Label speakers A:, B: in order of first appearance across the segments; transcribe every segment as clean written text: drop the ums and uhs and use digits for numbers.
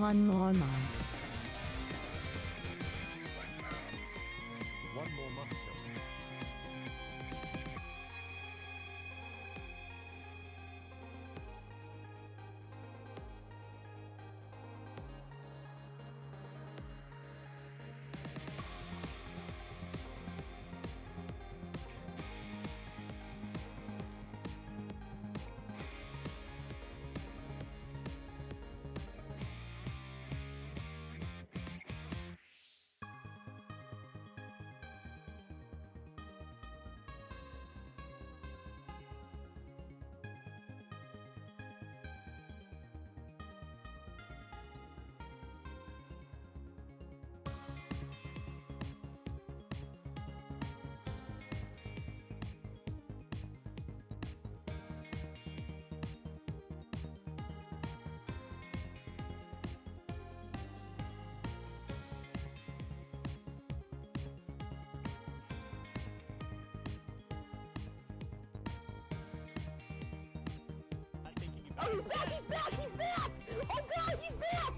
A: One more month.
B: One more month till.
C: Oh, he's back! He's back! He's back! Oh God, he's back!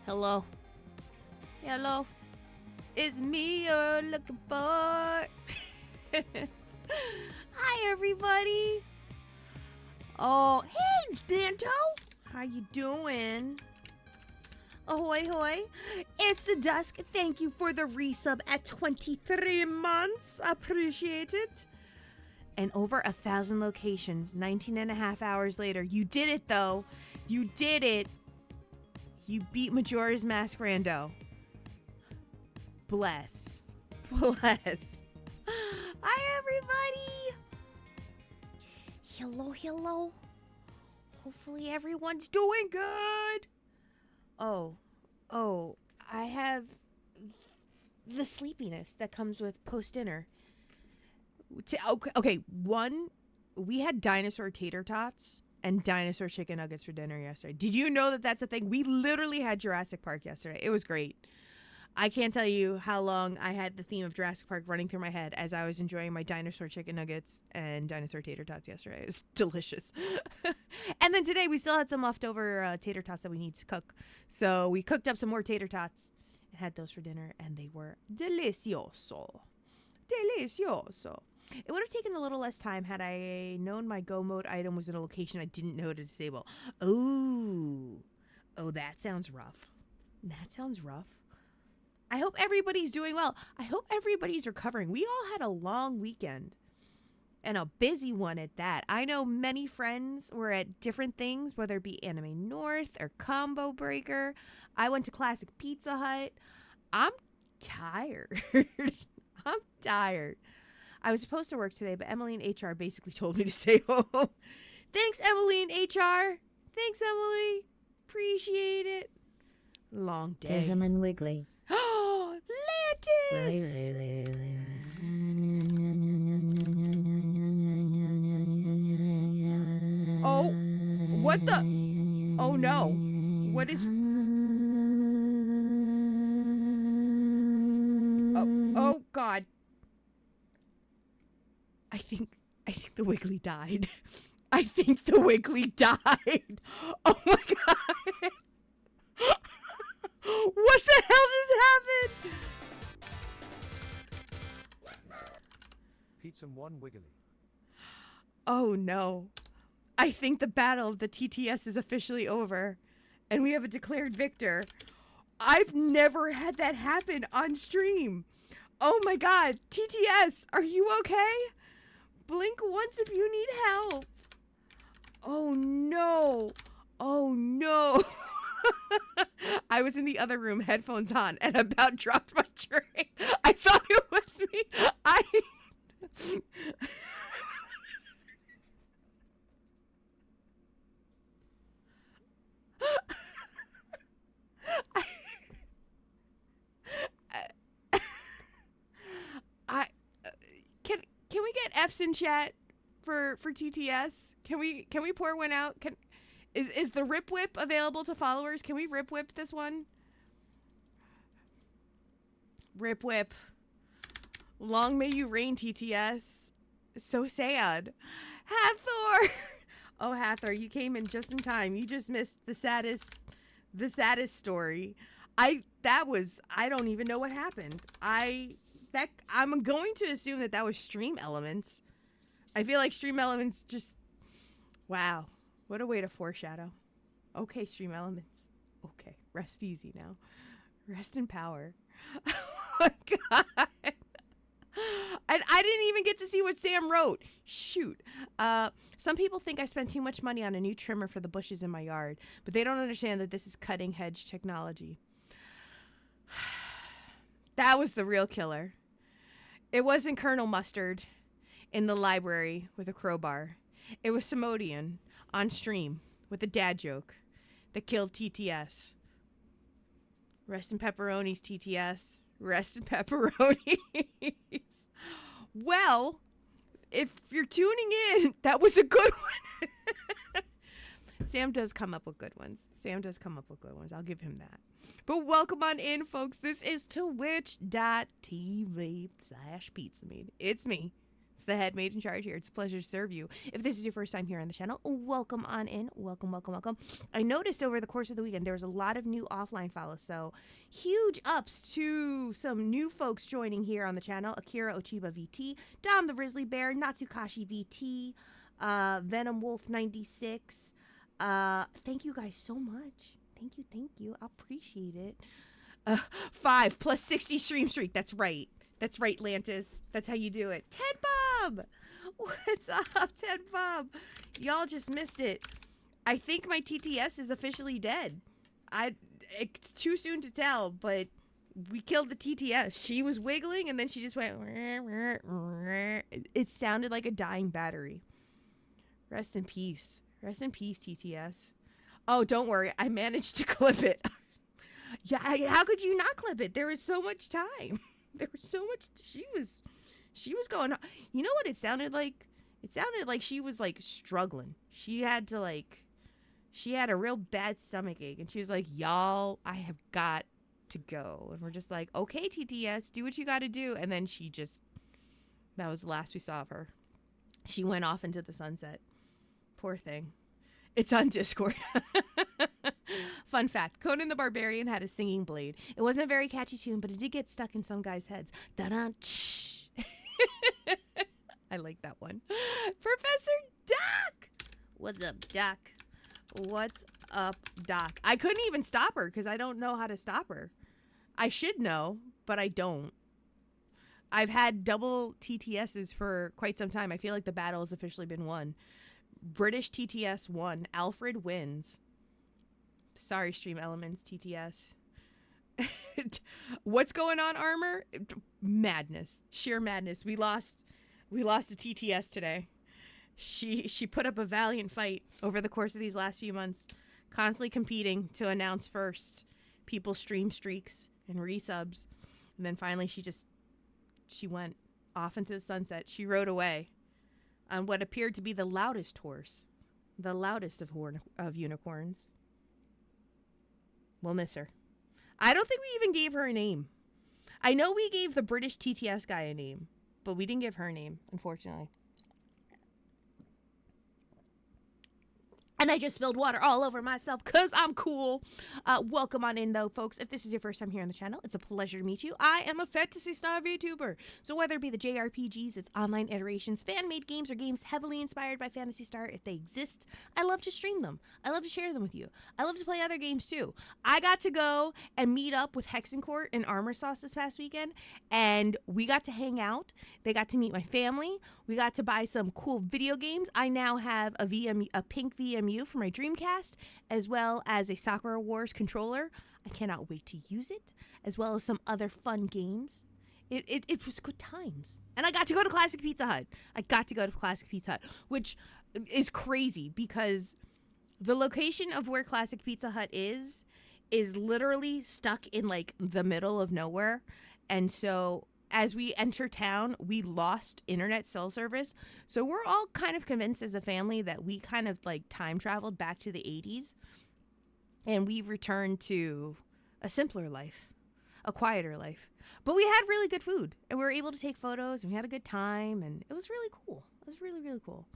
D: Hello. Hello. It's me you're looking for. Hi, everybody. Oh, hey, Danto. How you doing? Ahoy, hoy. It's the dusk. Thank you for the resub at 23 months. Appreciate it. And over 1,000 locations, 19 and a half hours later. You did it, though. You did it. You beat Majora's Mask Rando. Bless. Bless. Hi, everybody. Hello, hello. Hopefully everyone's doing good. Oh, I have the sleepiness that comes with post-dinner. Okay, one we had dinosaur tater tots and dinosaur chicken nuggets for dinner yesterday. Did you know that that's a thing? We literally had Jurassic Park yesterday. It was great. I can't tell you how long I had the theme of Jurassic Park running through my head as I was enjoying my dinosaur chicken nuggets and dinosaur tater tots yesterday. It was delicious. And then today we still had some leftover tater tots that we need to cook. So we cooked up some more tater tots and had those for dinner, and they were delicioso. Delicioso. It would have taken a little less time had I known my go mode item was in a location I didn't know to disable. Oh, that sounds rough. That sounds rough. I hope everybody's doing well. I hope everybody's recovering. We all had a long weekend and a busy one at that. I know many friends were at different things, whether it be Anime North or Combo Breaker. I went to Classic Pizza Hut. I'm tired. I'm tired. I was supposed to work today, but Emily in HR basically told me to stay home. Thanks, Emily in HR. Thanks, Emily. Appreciate it. Long day.
A: Tism and Wiggly.
D: Oh, Lantis! Oh, what the? Oh no. What is? Oh God. I think the Wiggly died. I think the Wiggly died. Oh my God. What the hell just happened?
B: Pizza 1 Wiggly.
D: Oh no. I think the battle of the TTS is officially over, and we have a declared victor. I've never had that happen on stream. Oh my God. TTS, are you okay? Blink once if you need help. Oh no. Oh no. I was in the other room, headphones on, and about dropped my drink. I thought it was me. Can we get F's in chat for TTS? Can we pour one out? Is the Rip Whip available to followers? Can we Rip Whip this one? Rip Whip. Long may you reign, TTS. So sad. Hathor! Oh, Hathor, you came in just in time. You just missed the saddest story. I don't even know what happened. I'm going to assume that was Stream Elements. I feel like Stream Elements just, wow. What a way to foreshadow. Okay, Stream Elements. Okay, rest easy now. Rest in power. Oh my God. And I didn't even get to see what Sam wrote. Shoot. Some people think I spent too much money on a new trimmer for the bushes in my yard, but they don't understand that this is cutting edge technology. That was the real killer. It wasn't Colonel Mustard in the library with a crowbar. It was Simodian on stream with a dad joke that killed TTS. Rest in pepperonis, TTS. Rest in pepperonis. Well, if you're tuning in, that was a good one. Sam does come up with good ones. I'll give him that. But welcome on in, folks. This is twitch.tv/pizzamead. It's me. It's the head maid in charge here. It's a pleasure to serve you. If this is your first time here on the channel, welcome on in. Welcome. I noticed over the course of the weekend there was a lot of new offline follows, so huge ups to some new folks joining here on the channel. Akira Ochiba VT, Dom the Grizzly Bear, Natsukashi VT, Venom Wolf 96. Thank you guys so much. Thank you. I appreciate it. 5 plus 60 stream streak. That's right, Lantis. That's how you do it. Ted Bob! What's up, Ted Bob? Y'all just missed it. I think my TTS is officially dead. It's too soon to tell, but we killed the TTS. She was wiggling, and then she just went... It sounded like a dying battery. Rest in peace. Rest in peace, TTS. Oh, don't worry. I managed to clip it. Yeah, how could you not clip it? There was so much time. There was so much. She was going on. You know what it sounded like? It sounded like she was like struggling. She had a real bad stomach ache, and she was like, y'all, I have got to go. And we're just like, okay, TTS, do what you got to do. And then that was the last we saw of her. She went off into the sunset. Poor thing. It's on Discord. Fun fact, Conan the Barbarian had a singing blade. It wasn't a very catchy tune, but it did get stuck in some guys' heads. Da-dun, I like that one. Professor Doc! What's up, Doc? What's up, Doc? I couldn't even stop her because I don't know how to stop her. I should know, but I don't. I've had double TTSs for quite some time. I feel like the battle has officially been won. British TTS won. Alfred wins. Sorry, Stream Elements TTS. What's going on, Armor? Madness. Sheer madness. We lost a TTS today. She put up a valiant fight over the course of these last few months, constantly competing to announce first people's stream streaks and resubs. And then finally she went off into the sunset. She rode away on what appeared to be the loudest horse, the loudest of unicorns. We'll miss her. I don't think we even gave her a name. I know we gave the British TTS guy a name, but we didn't give her a name, unfortunately. And I just spilled water all over myself because I'm cool. Welcome on in, though, folks. If this is your first time here on the channel, it's a pleasure to meet you. I am a Phantasy Star VTuber. So whether it be the JRPGs, its online iterations, fan-made games, or games heavily inspired by Phantasy Star, if they exist, I love to stream them. I love to share them with you. I love to play other games, too. I got to go and meet up with Hexencourt and Armor Sauce this past weekend, and we got to hang out. They got to meet my family. We got to buy some cool video games. I now have a pink VMU for my Dreamcast, as well as a Sakura Wars controller. I cannot wait to use it, as well as some other fun games. It was good times. And I got to go to Classic Pizza Hut. Which is crazy because the location of where Classic Pizza Hut is literally stuck in like the middle of nowhere. And so as we enter town, we lost internet cell service. So we're all kind of convinced as a family that we kind of like time traveled back to the 80s. And we've returned to a simpler life, a quieter life. But we had really good food. And we were able to take photos. And we had a good time. And it was really cool. It was really, really cool.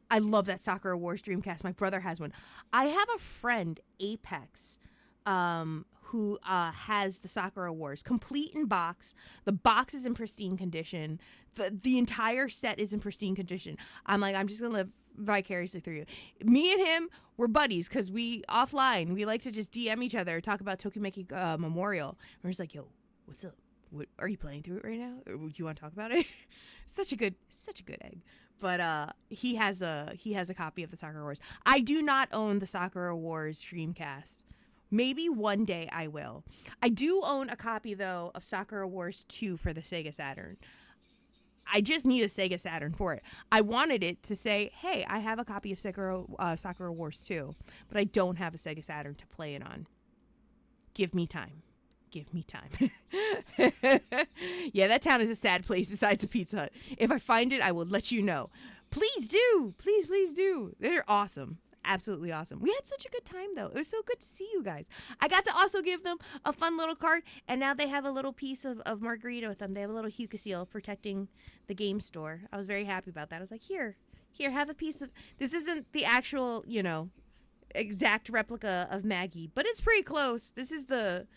D: I love that Sakura Wars Dreamcast. My brother has one. I have a friend, Apex, who has the Sakura Wars complete in box. The box is in pristine condition. The entire set is in pristine condition. I'm like, I'm just gonna live vicariously through you. Me and him, we're buddies because we offline. We like to just DM each other, talk about Tokimeki Memorial. We're just like, yo, what's up? What, are you playing through it right now? Or do you want to talk about it? Such a good egg. But he has a copy of the Sakura Wars. I do not own the Sakura Wars Dreamcast. Maybe one day I will. I do own a copy, though, of Sakura Wars 2 for the Sega Saturn. I just need a Sega Saturn for it. I wanted it to say, hey, I have a copy of Sakura Wars 2, but I don't have a Sega Saturn to play it on. Give me time. Give me time. Yeah, that town is a sad place besides the Pizza Hut. If I find it, I will let you know. Please do. Please do. They're awesome. Absolutely awesome. We had such a good time, though. It was so good to see you guys. I got to also give them a fun little card, and now they have a little piece of margarita with them. They have a little Huka seal protecting the game store. I was very happy about that. I was like, here, have a piece of... This isn't the actual, exact replica of Maggie, but it's pretty close. This is the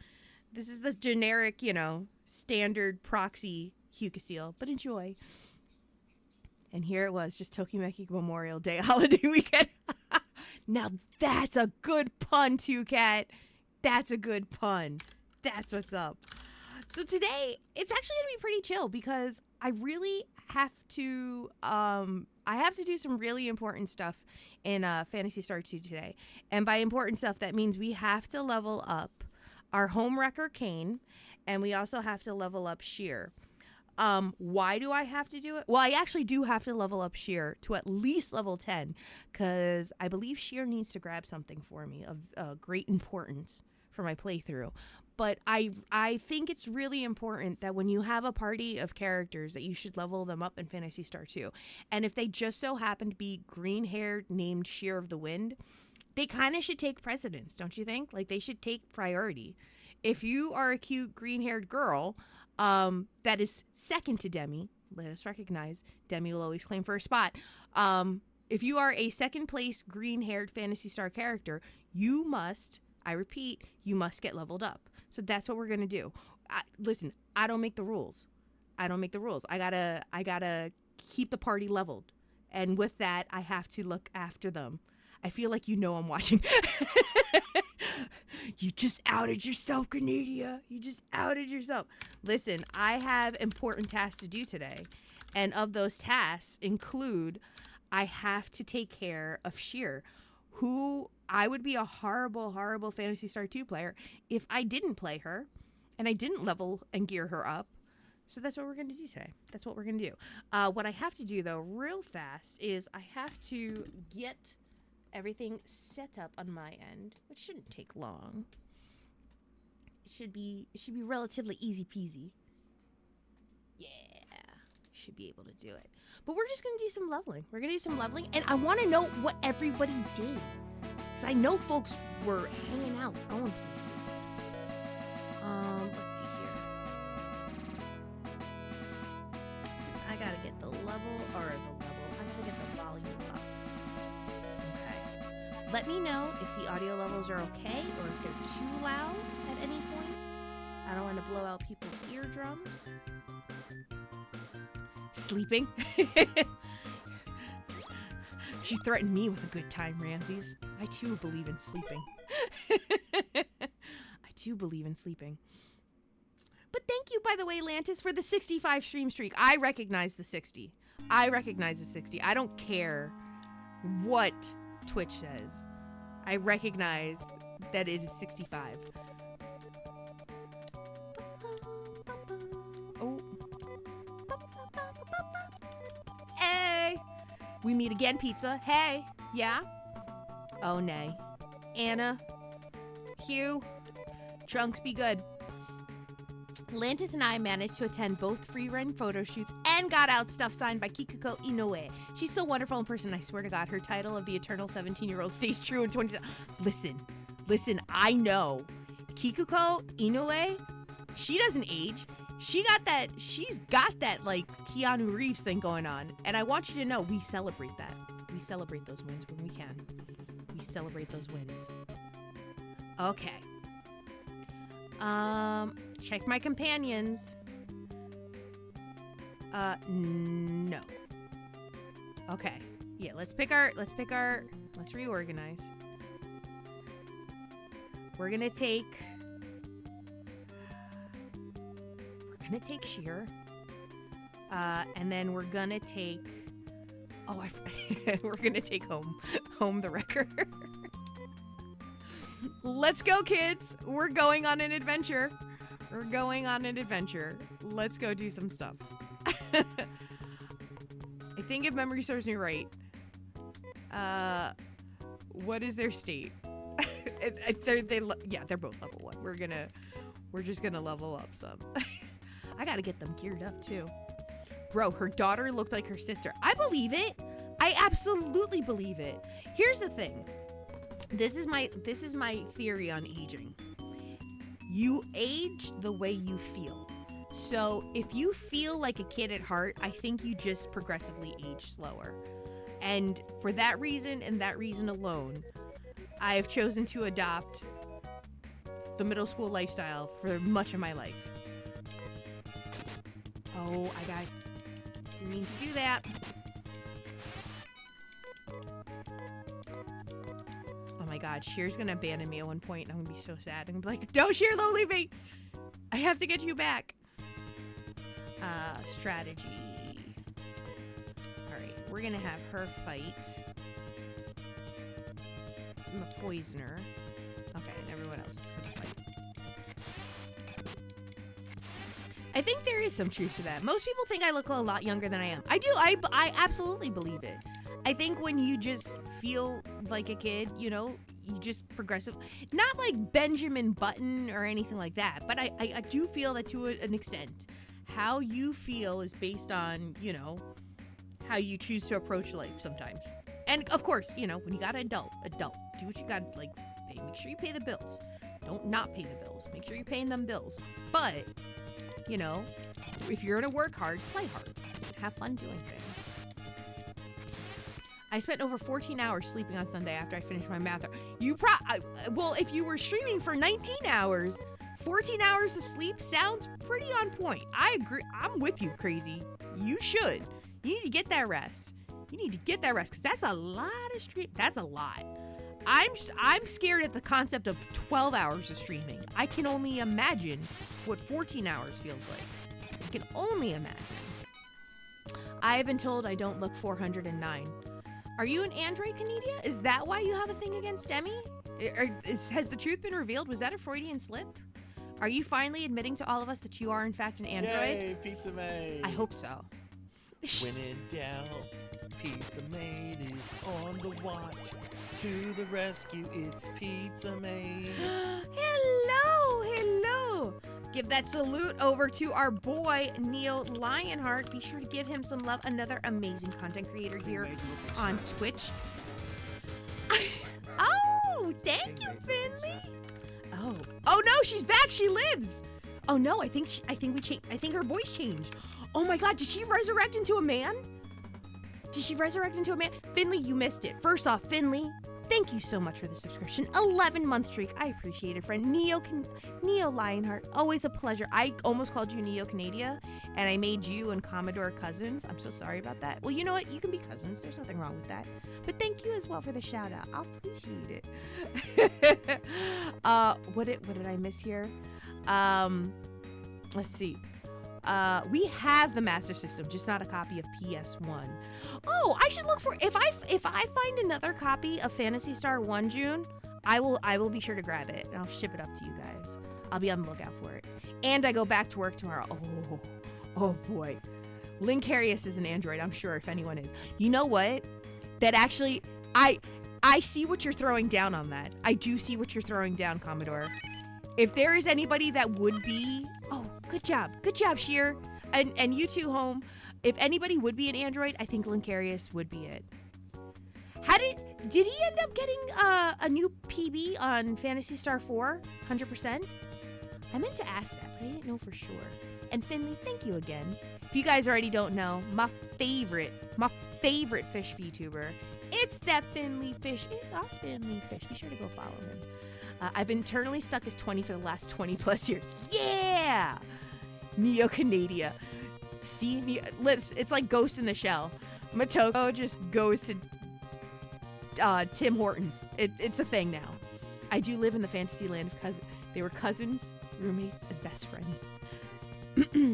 D: generic, standard proxy Huka seal, but enjoy. And here it was, just Tokimeki Memorial Day holiday weekend. Now that's a good pun, too, Kat. That's a good pun. That's what's up. So today, it's actually going to be pretty chill because I really have to, do some really important stuff in Phantasy Star II today. And by important stuff, that means we have to level up our home wrecker Kane, and we also have to level up Sheer. Why do I have to do it? Well, I actually do have to level up Sheer to at least level 10 because I believe Sheer needs to grab something for me of great importance for my playthrough. But I think it's really important that when you have a party of characters that you should level them up in Phantasy Star II. And if they just so happen to be green-haired named Sheer of the Wind, they kind of should take precedence, don't you think? Like, they should take priority. If you are a cute green-haired girl that is second to Demi, let us recognize Demi will always claim first spot. If you are a second place green-haired Phantasy Star character, you must, I repeat, you must get leveled up. So that's what we're going to do. Listen, I don't make the rules. I gotta keep the party leveled. And with that, I have to look after them. I feel like you know I'm watching. You just outed yourself, Granadia. You just outed yourself. Listen, I have important tasks to do today. And of those tasks include, I have to take care of Sheer, who I would be a horrible, horrible Phantasy Star II player if I didn't play her and I didn't level and gear her up. So that's what we're going to do today. That's what we're going to do. What I have to do, though, real fast is I have to get everything set up on my end, which shouldn't take long. It should be relatively easy peasy. Yeah, should be able to do it. But we're just going to do some leveling. We're going to do some leveling, and I want to know what everybody did. Because I know folks were hanging out, going places. Let's see here. I got to get the level, I got to get the volume up. Okay. Let me know if the audio levels are okay or if they're too loud at any point. I don't want to blow out people's eardrums. Sleeping. She threatened me with a good time, Ramses. I too believe in sleeping. I do believe in sleeping. But thank you, by the way, Lantis, for the 65 stream streak. I recognize the 60. I don't care what Twitch says. I recognize that it is 65. Oh. Hey! We meet again, pizza. Hey! Yeah? Oh, nay. Anna. Hugh. Trunks be good. Lantis and I managed to attend both free-run photo shoots and got out stuff signed by Kikuko Inoue. She's so wonderful in person, I swear to God, her title of the eternal 17-year-old stays true in 20... Listen, I know. Kikuko Inoue, she doesn't age. She's got that, like, Keanu Reeves thing going on. And I want you to know, we celebrate that. We celebrate those wins when we can. We celebrate those wins. Okay. Check my companions. No. Okay. Yeah, let's reorganize. We're gonna take Sheer. And then we're gonna take, we're gonna take Home the Wrecker. Let's go, kids. We're going on an adventure. Let's go do some stuff. I think if memory serves me right, what is their state? They're both level 1. We're just gonna level up some. I gotta get them geared up too. Bro, her daughter looked like her sister. I believe it. I absolutely believe it. Here's the thing. This is my theory on aging. You age the way you feel. So if you feel like a kid at heart, I think you just progressively age slower. And for that reason and that reason alone, I have chosen to adopt the middle school lifestyle for much of my life. Oh, didn't mean to do that. Oh my God, Sheer's gonna abandon me at one point, and I'm gonna be so sad. I'm gonna be like, no, Sheer, don't leave me! I have to get you back. Strategy. Alright, we're gonna have her fight the poisoner. Okay, and everyone else is gonna fight. I think there is some truth to that. Most people think I look a lot younger than I am. I do. I absolutely believe it. I think when you just feel like a kid, you know, you just progressive, not like Benjamin Button or anything like that, but I do feel that to an extent, how you feel is based on, you know, how you choose to approach life sometimes. And of course, you know, when you got an adult, do what you got, like, pay. Make sure you pay the bills. Don't not pay the bills. Make sure you're paying them bills. But, you know, if you're gonna work hard, play hard. Have fun doing things. I spent over 14 hours sleeping on Sunday after I finished my math. Well, if you were streaming for 19 hours, 14 hours of sleep sounds pretty on point. I agree. I'm with you, Crazy. You should. You need to get that rest. You need to get that rest, because that's a lot of stream. That's a lot. I'm scared at the concept of 12 hours of streaming. I can only imagine what 14 hours feels like. I can only imagine. I have been told I don't look 409. Are you an Android, Canidia? Is that why you have a thing against Demi? Has the truth been revealed? Was that a Freudian slip? Are you finally admitting to all of us that you are in fact an Android?
A: Yay, Pizza Maid.
D: I hope so.
A: When in doubt, Pizza Maid is on the watch. To the rescue, it's Pizza Maid.
D: Hello. Give that salute over to our boy, Neil Lionheart. Be sure to give him some love. Another amazing content creator here on Twitch. Oh, thank you, Finley. Oh no, she's back. She lives. Oh no, I think her voice changed. Oh my God, did she resurrect into a man? Finley, you missed it. First off, Finley, thank you so much for the subscription. 11-month streak. I appreciate it, friend. Neo Lionheart, always a pleasure. I almost called you Neo Canadia, and I made you and Commodore cousins. I'm so sorry about that. Well, you know what? You can be cousins. There's nothing wrong with that. But thank you as well for the shout out. I appreciate it. What did I miss here? Let's see. We have the Master System, just not a copy of PS1. Oh, I should look for, if I find another copy of Phantasy Star 1, June, I will be sure to grab it and I'll ship it up to you guys. I'll be on the lookout for it. And I go back to work tomorrow. Oh boy. Linkarius is an Android, I'm sure, if anyone is. You know what? That actually, I see what you're throwing down on that. I do see what you're throwing down, Commodore. If there is anybody that would be, oh, good job, Sheer, and you too, Home. If anybody would be an Android, I think Linkarius would be it. Did he end up getting a new PB on Phantasy Star IV, 100%? I meant to ask that, but I didn't know for sure. And Finley, thank you again. If you guys already don't know, my favorite fish VTuber, it's that Finley Fish. It's our Finley Fish. Be sure to go follow him. I've been eternally stuck as 20 for the last 20 plus years. Yeah! Neo Canadia. See, it's like Ghost in the Shell. Motoko just goes to Tim Hortons. It's a thing now. I do live in the fantasy land of cousins. They were cousins, roommates, and best friends.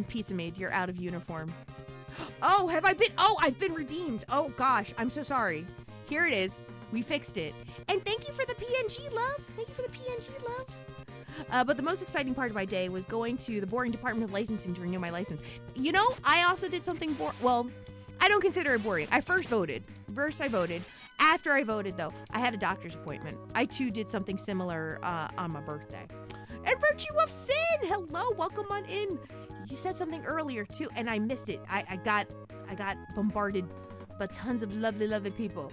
D: Pizza Maid, you're out of uniform. Oh, I've been redeemed. Oh gosh, I'm so sorry. Here it is. We fixed it. And thank you for the PNG love. But the most exciting part of my day was going to the boring Department of Licensing to renew my license. You know, I also did something well, I don't consider it boring. I voted. After I voted, though, I had a doctor's appointment. I, too, did something similar on my birthday. And Virtue of Sin! Hello, welcome on in. You said something earlier, too, and I missed it. I got bombarded by tons of lovely, lovely people.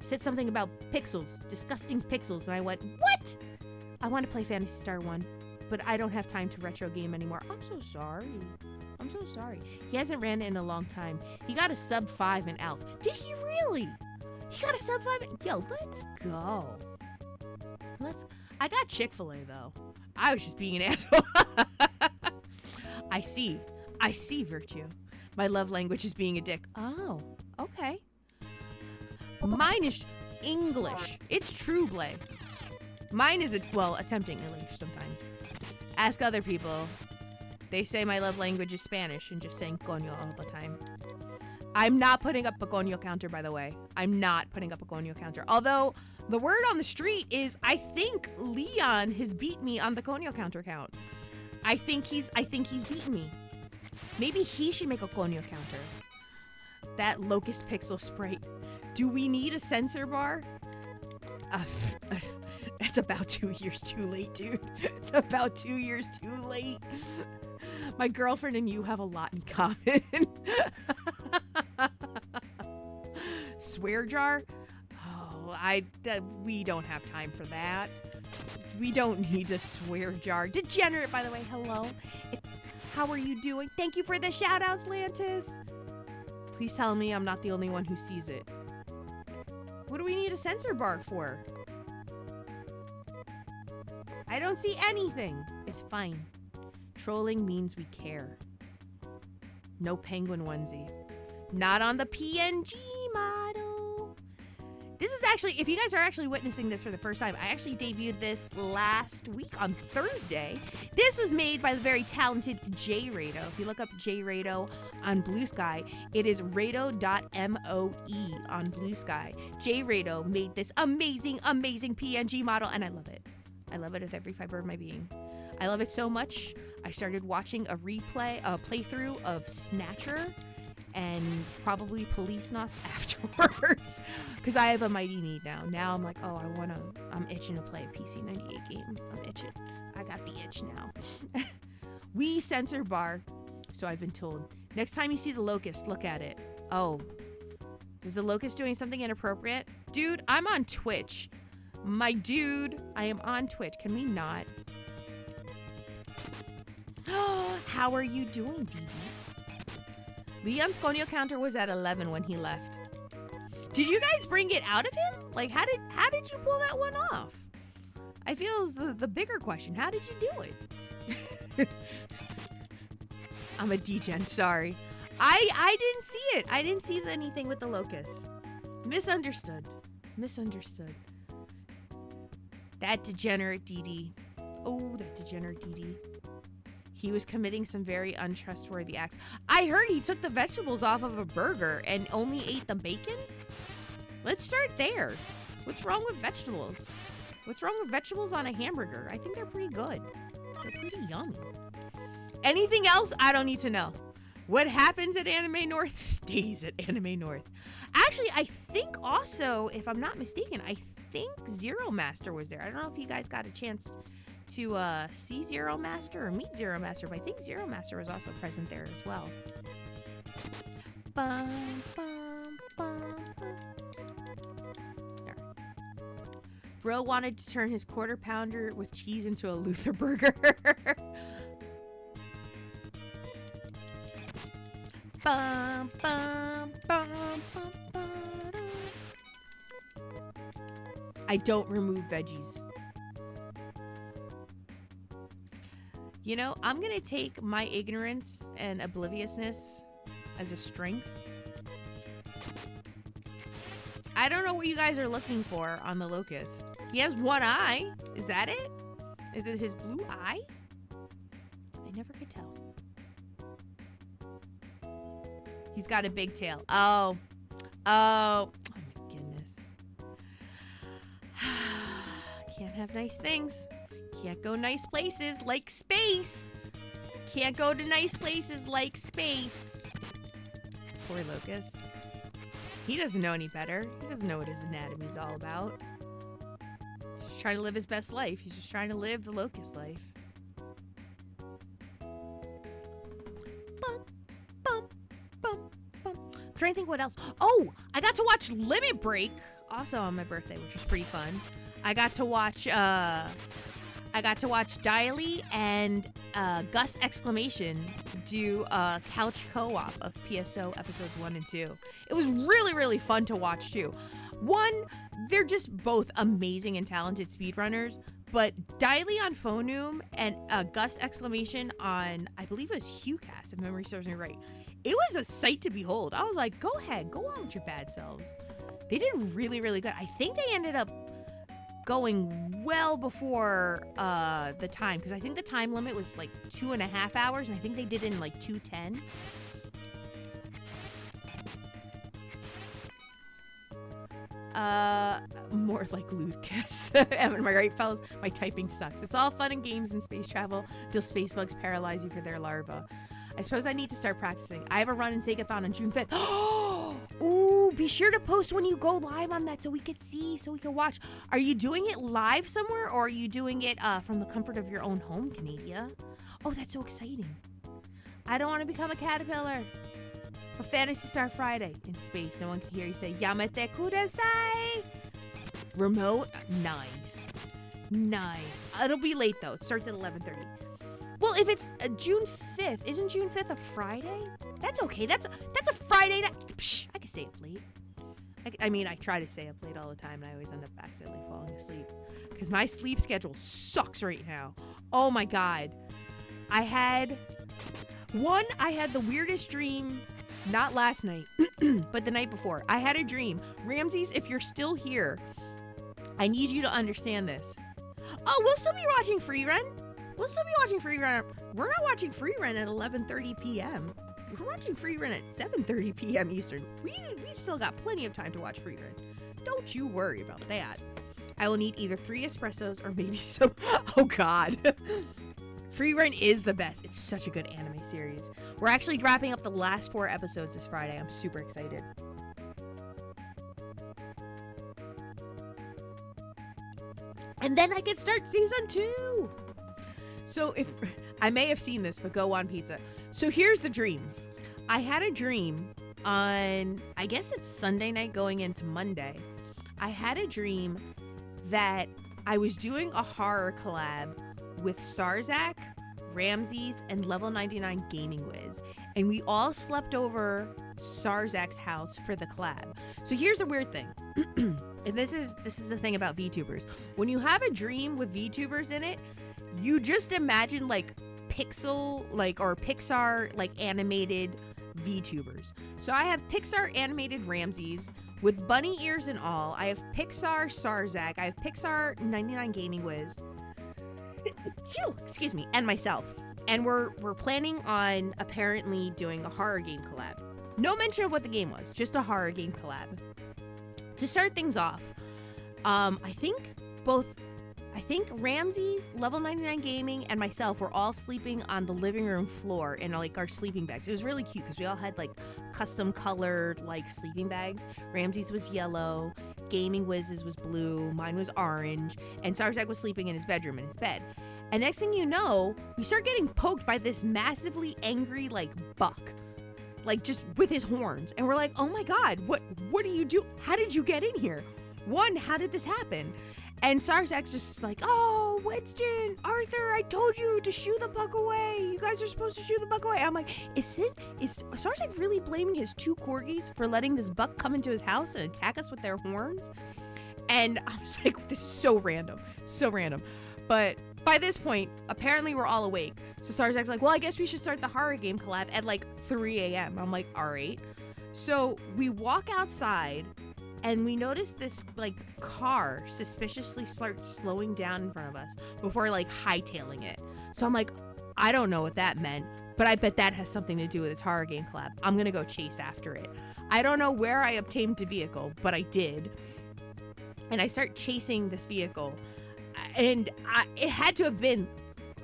D: Said something about pixels, disgusting pixels, and I went, what? I want to play Phantasy Star 1, but I don't have time to retro game anymore. I'm so sorry. He hasn't ran it in a long time. He got a sub 5 in Alpha. Did he really? He got a sub 5? Yo, let's go. I got Chick-fil-A, though. I was just being an asshole. I see, Virtue. My love language is being a dick. Oh, okay. Mine is English. It's true, Blay. Mine is, attempting English sometimes. Ask other people. They say my love language is Spanish and just saying coño all the time. I'm not putting up a coño counter, by the way. I'm not putting up a coño counter. Although, the word on the street is, I think Leon has beat me on the coño counter count. I think he's beaten me. Maybe he should make a coño counter. That locust pixel sprite. Do we need a sensor bar? It's about 2 years too late, dude. It's about 2 years too late. My girlfriend and you have a lot in common. Swear jar? Oh, we don't have time for that. We don't need a swear jar. Degenerate, by the way, hello. How are you doing? Thank you for the shout outs, Lantis. Please tell me I'm not the only one who sees it. What do we need a censor bar for? I don't see anything. It's fine. Trolling means we care. No penguin onesie. Not on the PNG model. This is actually, if you guys are actually witnessing this for the first time, I actually debuted this last week on Thursday. This was made by the very talented JRado. If you look up JRado on Blue Sky, it is rado.moe on Blue Sky. JRado made this amazing, amazing PNG model, and I love it. I love it with every fiber of my being. I love it so much, I started watching a playthrough of Snatcher and probably Police Knots afterwards because I have a mighty need now. Now I'm like, oh, I'm itching to play a PC 98 game. I'm itching. I got the itch now. We censor bar, so I've been told. Next time you see the locust, look at it. Oh, is the locust doing something inappropriate? Dude, I'm on Twitch. My dude, I am on Twitch. Can we not? How are you doing, DD? Leon's conio counter was at 11 when he left. Did you guys bring it out of him? Like, how did you pull that one off? I feel is the bigger question. How did you do it? I'm a degen, sorry. I didn't see it. I didn't see anything with the locust. Misunderstood. That degenerate DD. Oh, that degenerate DD. He was committing some very untrustworthy acts. I heard he took the vegetables off of a burger and only ate the bacon? Let's start there. What's wrong with vegetables? What's wrong with vegetables on a hamburger? I think they're pretty good. They're pretty yummy. Anything else? I don't need to know. What happens at Anime North stays at Anime North. Actually, I think also, if I'm not mistaken, I think Zero Master was there. I don't know if you guys got a chance to see Zero Master or meet Zero Master, but I think Zero Master was also present there as well. Bum, bum, bum, bum. There. Bro wanted to turn his quarter pounder with cheese into a Luther burger. Bum, bum, bum, bum, bum. I don't remove veggies. You know, I'm going to take my ignorance and obliviousness as a strength. I don't know what you guys are looking for on the locust. He has one eye. Is that it? Is it his blue eye? I never could tell. He's got a big tail. Oh my goodness. Can't have nice things. Can't go nice places like space. Can't go to nice places like space. Poor Locust. He doesn't know any better. He doesn't know what his anatomy's all about. He's just trying to live his best life. He's just trying to live the Locust life. Bum, bum, bum, bum. I'm trying to think what else. Oh, I got to watch Limit Break also on my birthday, which was pretty fun. I got to watch Diley and Gus Exclamation do a couch co-op of PSO episodes 1 and 2. It was really, really fun to watch too. One, they're just both amazing and talented speedrunners, but Diley on Phonum and Gus Exclamation on, I believe it was HughCast, if memory serves me right. It was a sight to behold. I was like, go ahead, go on with your bad selves. They did really, really good. I think they ended up going well before the time, because I think the time limit was like 2.5 hours, and I think they did it in like 2:10. More like Ludicrous. Am I right, fellas? My typing sucks. It's all fun and games in space travel till space bugs paralyze you for their larva. I suppose I need to start practicing. I have a run in Segathon on June 5th. Ooh, be sure to post when you go live on that so we could see, so we can watch. Are you doing it live somewhere, or are you doing it from the comfort of your own home, Canadia? Oh, that's so exciting. I don't want to become a caterpillar. For Phantasy Star Friday in space, no one can hear you say, Yamete kudasai. Remote, nice. Nice. It'll be late, though. It starts at 11:30. Well, if it's June 5th, isn't June 5th a Friday? That's okay. That's a Friday night. Psh, I can stay up late. I mean, I try to stay up late all the time, and I always end up accidentally falling asleep. Because my sleep schedule sucks right now. Oh, my God. I had the weirdest dream, not last night, but the night before. I had a dream. Ramses, if you're still here, I need you to understand this. Oh, we'll still be watching Free Run. We'll still be watching Free Run. We're not watching Free Run at 11:30 p.m. We're watching Free Run at 7:30 p.m. Eastern. We still got plenty of time to watch Free Run. Don't you worry about that. I will need either 3 espressos or maybe some... Oh, God. Free Run is the best. It's such a good anime series. We're actually wrapping up the last 4 episodes this Friday. I'm super excited. And then I can start season 2. So if I may have seen this, but go on pizza. So here's the dream. I had a dream on, I guess it's Sunday night going into Monday. I had a dream that I was doing a horror collab with Sarzak, Ramses, and Level 99 Gaming Wiz. And we all slept over Sarzak's house for the collab. So here's the weird thing. And this is the thing about VTubers. When you have a dream with VTubers in it, you just imagine like or Pixar like animated VTubers. So I have Pixar animated Ramses with bunny ears and all. I have Pixar Sarzak. I have Pixar 99 Gaming Wiz. Excuse me, and myself. And we're planning on apparently doing a horror game collab. No mention of what the game was, just a horror game collab. To start things off, I think Ramses, Level 99 Gaming, and myself were all sleeping on the living room floor in like our sleeping bags. It was really cute because we all had like custom colored like sleeping bags. Ramses was yellow, Gaming Wiz's was blue, mine was orange, and Sarzak was sleeping in his bedroom in his bed. And next thing you know, we start getting poked by this massively angry like buck. Like just with his horns. And we're like, oh my God, what do you do? How did you get in here? One, how did this happen? And Sarzak's just like, oh, Winston, Arthur, I told you to shoo the buck away. You guys are supposed to shoo the buck away. I'm like, is Sarzak really blaming his 2 corgis for letting this buck come into his house and attack us with their horns? And I was like, this is so random. But by this point, apparently we're all awake. So Sarzak's like, well, I guess we should start the horror game collab at like 3 a.m. I'm like, all right. So we walk outside and we notice this like car suspiciously starts slowing down in front of us before like hightailing it. So I'm like, I don't know what that meant, but I bet that has something to do with this horror game collab. I'm gonna go chase after it. I don't know where I obtained the vehicle, but I did. And I start chasing this vehicle. And it had to have been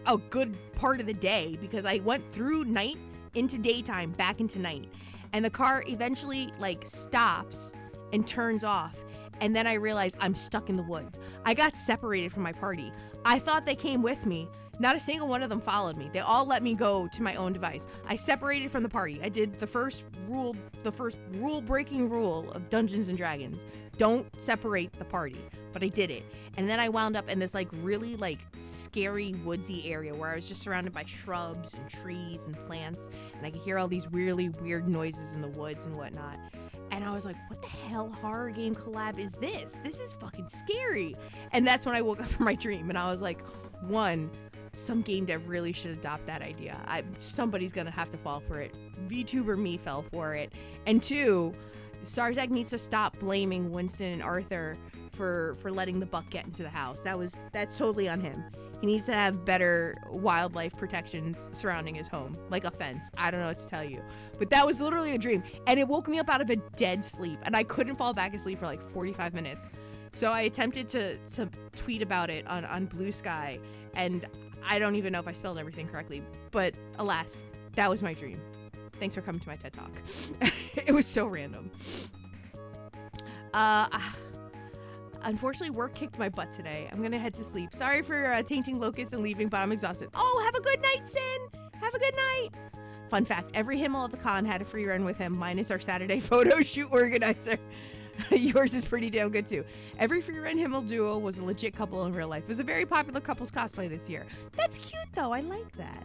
D: a good part of the day because I went through night into daytime, back into night. And the car eventually like stops and turns off. And then I realized I'm stuck in the woods. I got separated from my party. I thought they came with me. Not a single one of them followed me. They all let me go to my own device. I separated from the party. I did the first rule-breaking rule of Dungeons and Dragons. Don't separate the party. But I did it. And then I wound up in this like really like scary woodsy area where I was just surrounded by shrubs and trees and plants. And I could hear all these really weird noises in the woods and whatnot. And I was like, what the hell horror game collab is this? This is fucking scary. And that's when I woke up from my dream. And I was like, 1, some game dev really should adopt that idea. Somebody's gonna have to fall for it. VTuber me fell for it. And 2, Sarzak needs to stop blaming Winston and Arthur for letting the buck get into the house. That's totally on him. He needs to have better wildlife protections surrounding his home, like a fence. I don't know what to tell you. But that was literally a dream. And it woke me up out of a dead sleep. And I couldn't fall back asleep for like 45 minutes. So I attempted to tweet about it on Blue Sky. And I don't even know if I spelled everything correctly. But alas, that was my dream. Thanks for coming to my TED Talk. It was so random. Unfortunately, work kicked my butt today. I'm gonna head to sleep. Sorry for tainting Locust and leaving, but I'm exhausted. Oh, have a good night, Sin. Have a good night. Fun fact, every Himmel at the con had a free run with him, minus our Saturday photo shoot organizer. Yours is pretty damn good, too. Every free run Himmel duo was a legit couple in real life. It was a very popular couples cosplay this year. That's cute, though. I like that.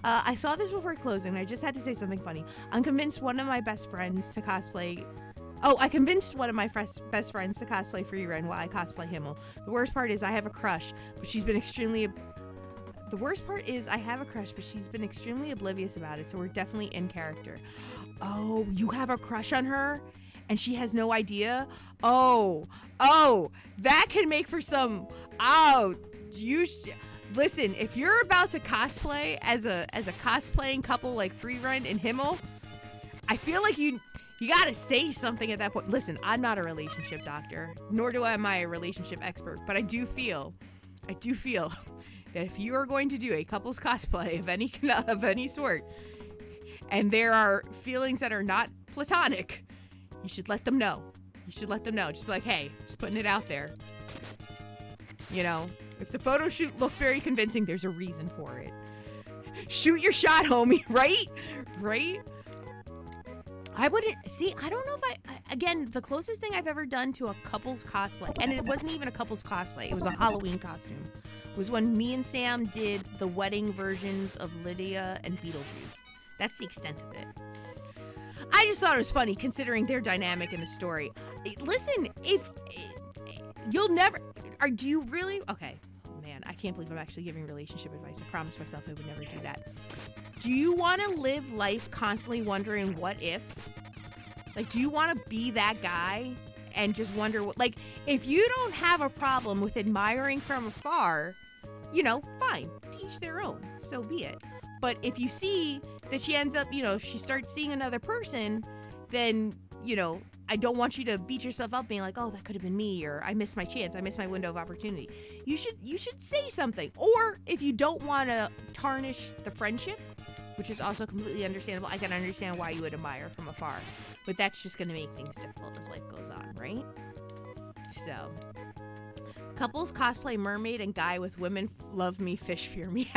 D: I saw this before closing, and I just had to say something funny. I'm convinced one of my best friends to cosplay... Oh, I convinced one of my best friends to cosplay free run while I cosplay Himmel. The worst part is I have a crush, but she's been extremely oblivious about it, so we're definitely in character. Oh, you have a crush on her? And she has no idea? Oh, that can make for some... Listen, if you're about to cosplay as a cosplaying couple like free run in Himmel, I feel like you gotta say something at that point. Listen, I'm not a relationship doctor, nor am I a relationship expert, but I do feel that if you are going to do a couple's cosplay of any sort, and there are feelings that are not platonic, you should let them know. Just be like, hey, just putting it out there. You know, if the photo shoot looks very convincing, there's a reason for it. Shoot your shot, homie, right? I don't know if again, the closest thing I've ever done to a couple's cosplay, and it wasn't even a couple's cosplay, it was a Halloween costume, was when me and Sam did the wedding versions of Lydia and Beetlejuice. That's the extent of it. I just thought it was funny considering their dynamic in the story. Listen, do you really? Okay, man, I can't believe I'm actually giving relationship advice. I promised myself I would never do that. Do you want to live life constantly wondering what if? Like, do you want to be that guy and just wonder what, like, if you don't have a problem with admiring from afar, you know, fine, to each their own, so be it. But if you see that she ends up, you know, she starts seeing another person, then, you know, I don't want you to beat yourself up being like, oh, that could have been me, or I missed my chance, I missed my window of opportunity. You should say something. Or if you don't want to tarnish the friendship, which is also completely understandable, I can understand why you would admire from afar. But that's just going to make things difficult as life goes on, right? So, couples cosplay mermaid and guy with women love me, fish fear me.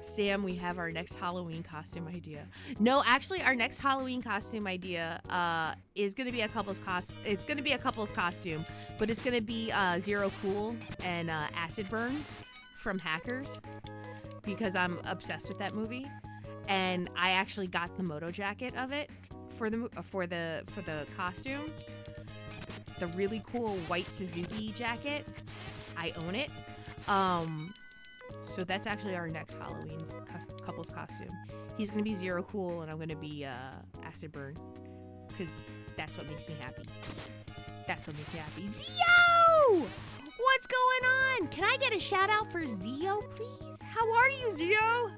D: Sam, we have our next Halloween costume idea. No, actually, our next Halloween costume idea is going to be a couple's costume. It's going to be a couple's costume, but it's going to be Zero Cool and Acid Burn from Hackers, because I'm obsessed with that movie, and I actually got the moto jacket of it for the costume. The really cool white Suzuki jacket. I own it. So that's actually our next Halloween's couple's costume. He's going to be Zero Cool, and I'm going to be Acid Burn, because that's what makes me happy. Zio! What's going on? Can I get a shout out for Zio, please? How are you, Zio?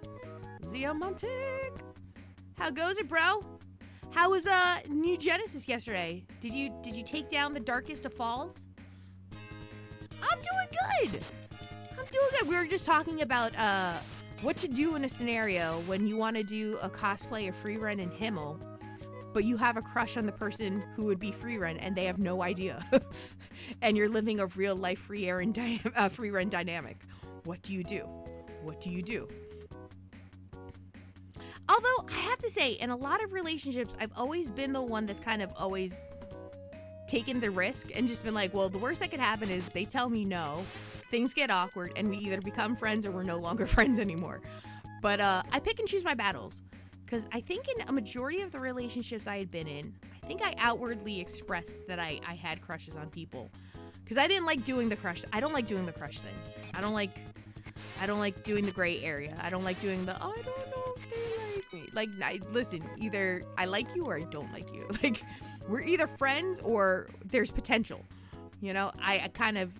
D: Zio Montic. How goes it, bro? How was New Genesis yesterday? Did you take down the darkest of falls? I'm doing good. We were just talking about what to do in a scenario when you want to do a cosplay or free run in Himmel, but you have a crush on the person who would be free run and they have no idea. And you're living a real life free run dynamic. What do you do? Although I have to say, in a lot of relationships, I've always been the one that's kind of always taken the risk and just been like, well, the worst that could happen is they tell me no, things get awkward, and we either become friends or we're no longer friends anymore. But I pick and choose my battles, because I think in a majority of the relationships I had been in, I think I outwardly expressed that I had crushes on people, because I didn't like doing the crush. I don't like doing the crush thing. I don't like doing the gray area. I don't like doing the, I don't know if they like me. Like, listen, either I like you or I don't like you. Like, we're either friends or there's potential. You know, I kind of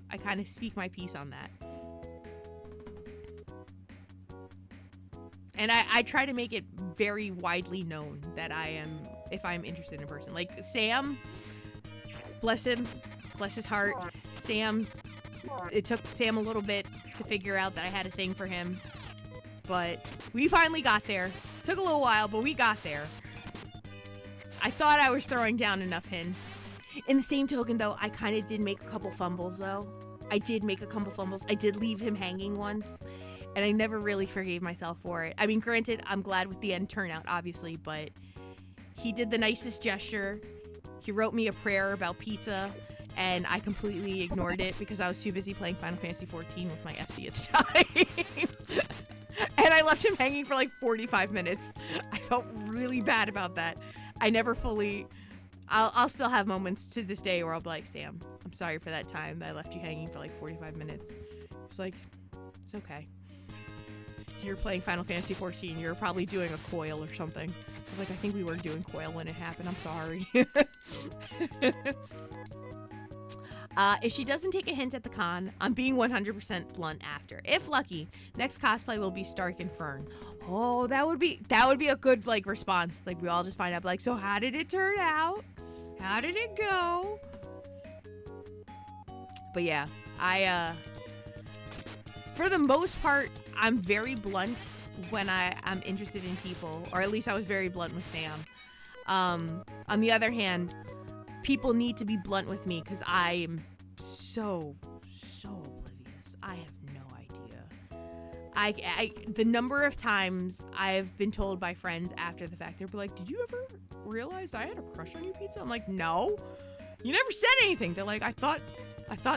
D: speak my piece on that. And I try to make it very widely known that I am, if I'm interested in a person. Like Sam, bless him, bless his heart. Sam, it took Sam a little bit to figure out that I had a thing for him. but we finally got there. Took a little while, but we got there. I thought I was throwing down enough hints. In the same token, though, I kind of did make a couple fumbles, though. I did leave him hanging once, and I never really forgave myself for it. I mean, granted, I'm glad with the end turnout, obviously, but he did the nicest gesture. He wrote me a prayer about pizza, and I completely ignored it because I was too busy playing Final Fantasy XIV with my FC at the time. And I left him hanging for like 45 minutes. I felt really bad about that. I never fully... I'll still have moments to this day where I'll be like, Sam, I'm sorry for that time that I left you hanging for like 45 minutes. It's like, it's okay. You're playing Final Fantasy XIV. You're probably doing a coil or something. I was like, I think we were doing coil when it happened. I'm sorry. If she doesn't take a hint at the con, I'm being 100% blunt after. If lucky, next cosplay will be Stark and Fern. Oh, that would be a good like response. Like we all just find out like, so how did it turn out? How did it go? But yeah, for the most part, I'm very blunt when I'm interested in people, or at least I was very blunt with Sam. On the other hand, people need to be blunt with me because I am so oblivious. I have no idea. The number of times I've been told by friends after the fact, they're like, did you ever realize I had a crush on you, Pizza? I'm like, no. You never said anything. They're like, I thought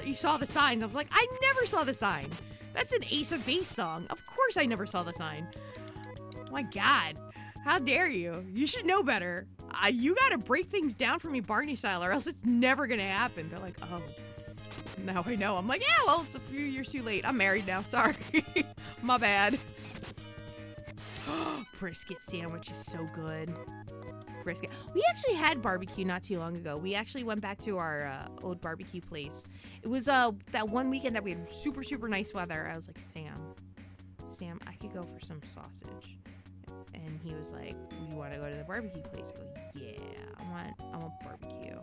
D: you saw the signs. I was like, I never saw the sign. That's an Ace of Base song. Of course I never saw the sign. Oh my God. How dare you? You should know better. You gotta break things down for me Barney style or else it's never gonna happen. They're like, oh, now I know. I'm like, yeah, well, it's a few years too late. I'm married now. Sorry. My bad. Brisket sandwich is so good. Brisket. We actually had barbecue not too long ago. We actually went back to our old barbecue place. It was that one weekend that we had super, super nice weather. I was like, Sam, I could go for some sausage. And he was like, you want to go to the barbecue place? I go, yeah, I want barbecue.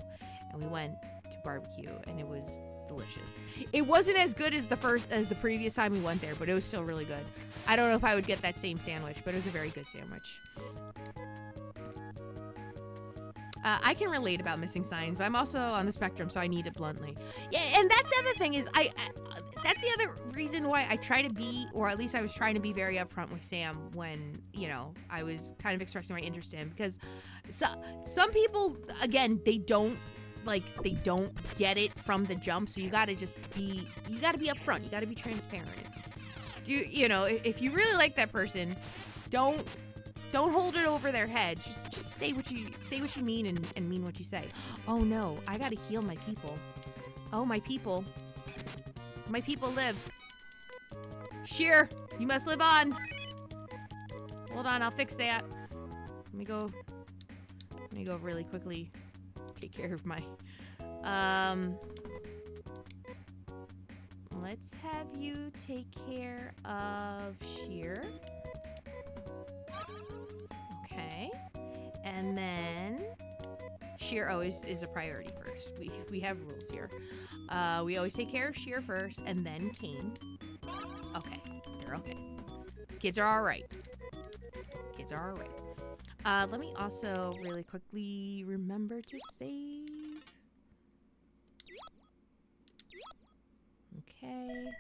D: And we went to barbecue, and it was delicious. It wasn't as good as the previous time we went there, but it was still really good. I don't know if I would get that same sandwich, but it was a very good sandwich. I can relate about missing signs, but I'm also on the spectrum, so I need it bluntly. Yeah, and that's the other thing is that's the other reason why I try to be, or at least I was trying to be very upfront with Sam when, I was kind of expressing my interest in him, because some people, again, they don't get it from the jump, so you gotta be upfront, you gotta be transparent. If you really like that person, don't hold it over their head. Just say what you mean and mean what you say. Oh no, I gotta heal my people. Oh, my people live. Sheer, you must live on. Hold on, I'll fix that. Let me go really quickly take care of my let's have you take care of Sheer. Okay. And then Sheer always is a priority first. We have rules here. We always take care of Sheer first and then Kane. Okay. They're okay. Kids are alright. Let me also really quickly remember to save. Okay.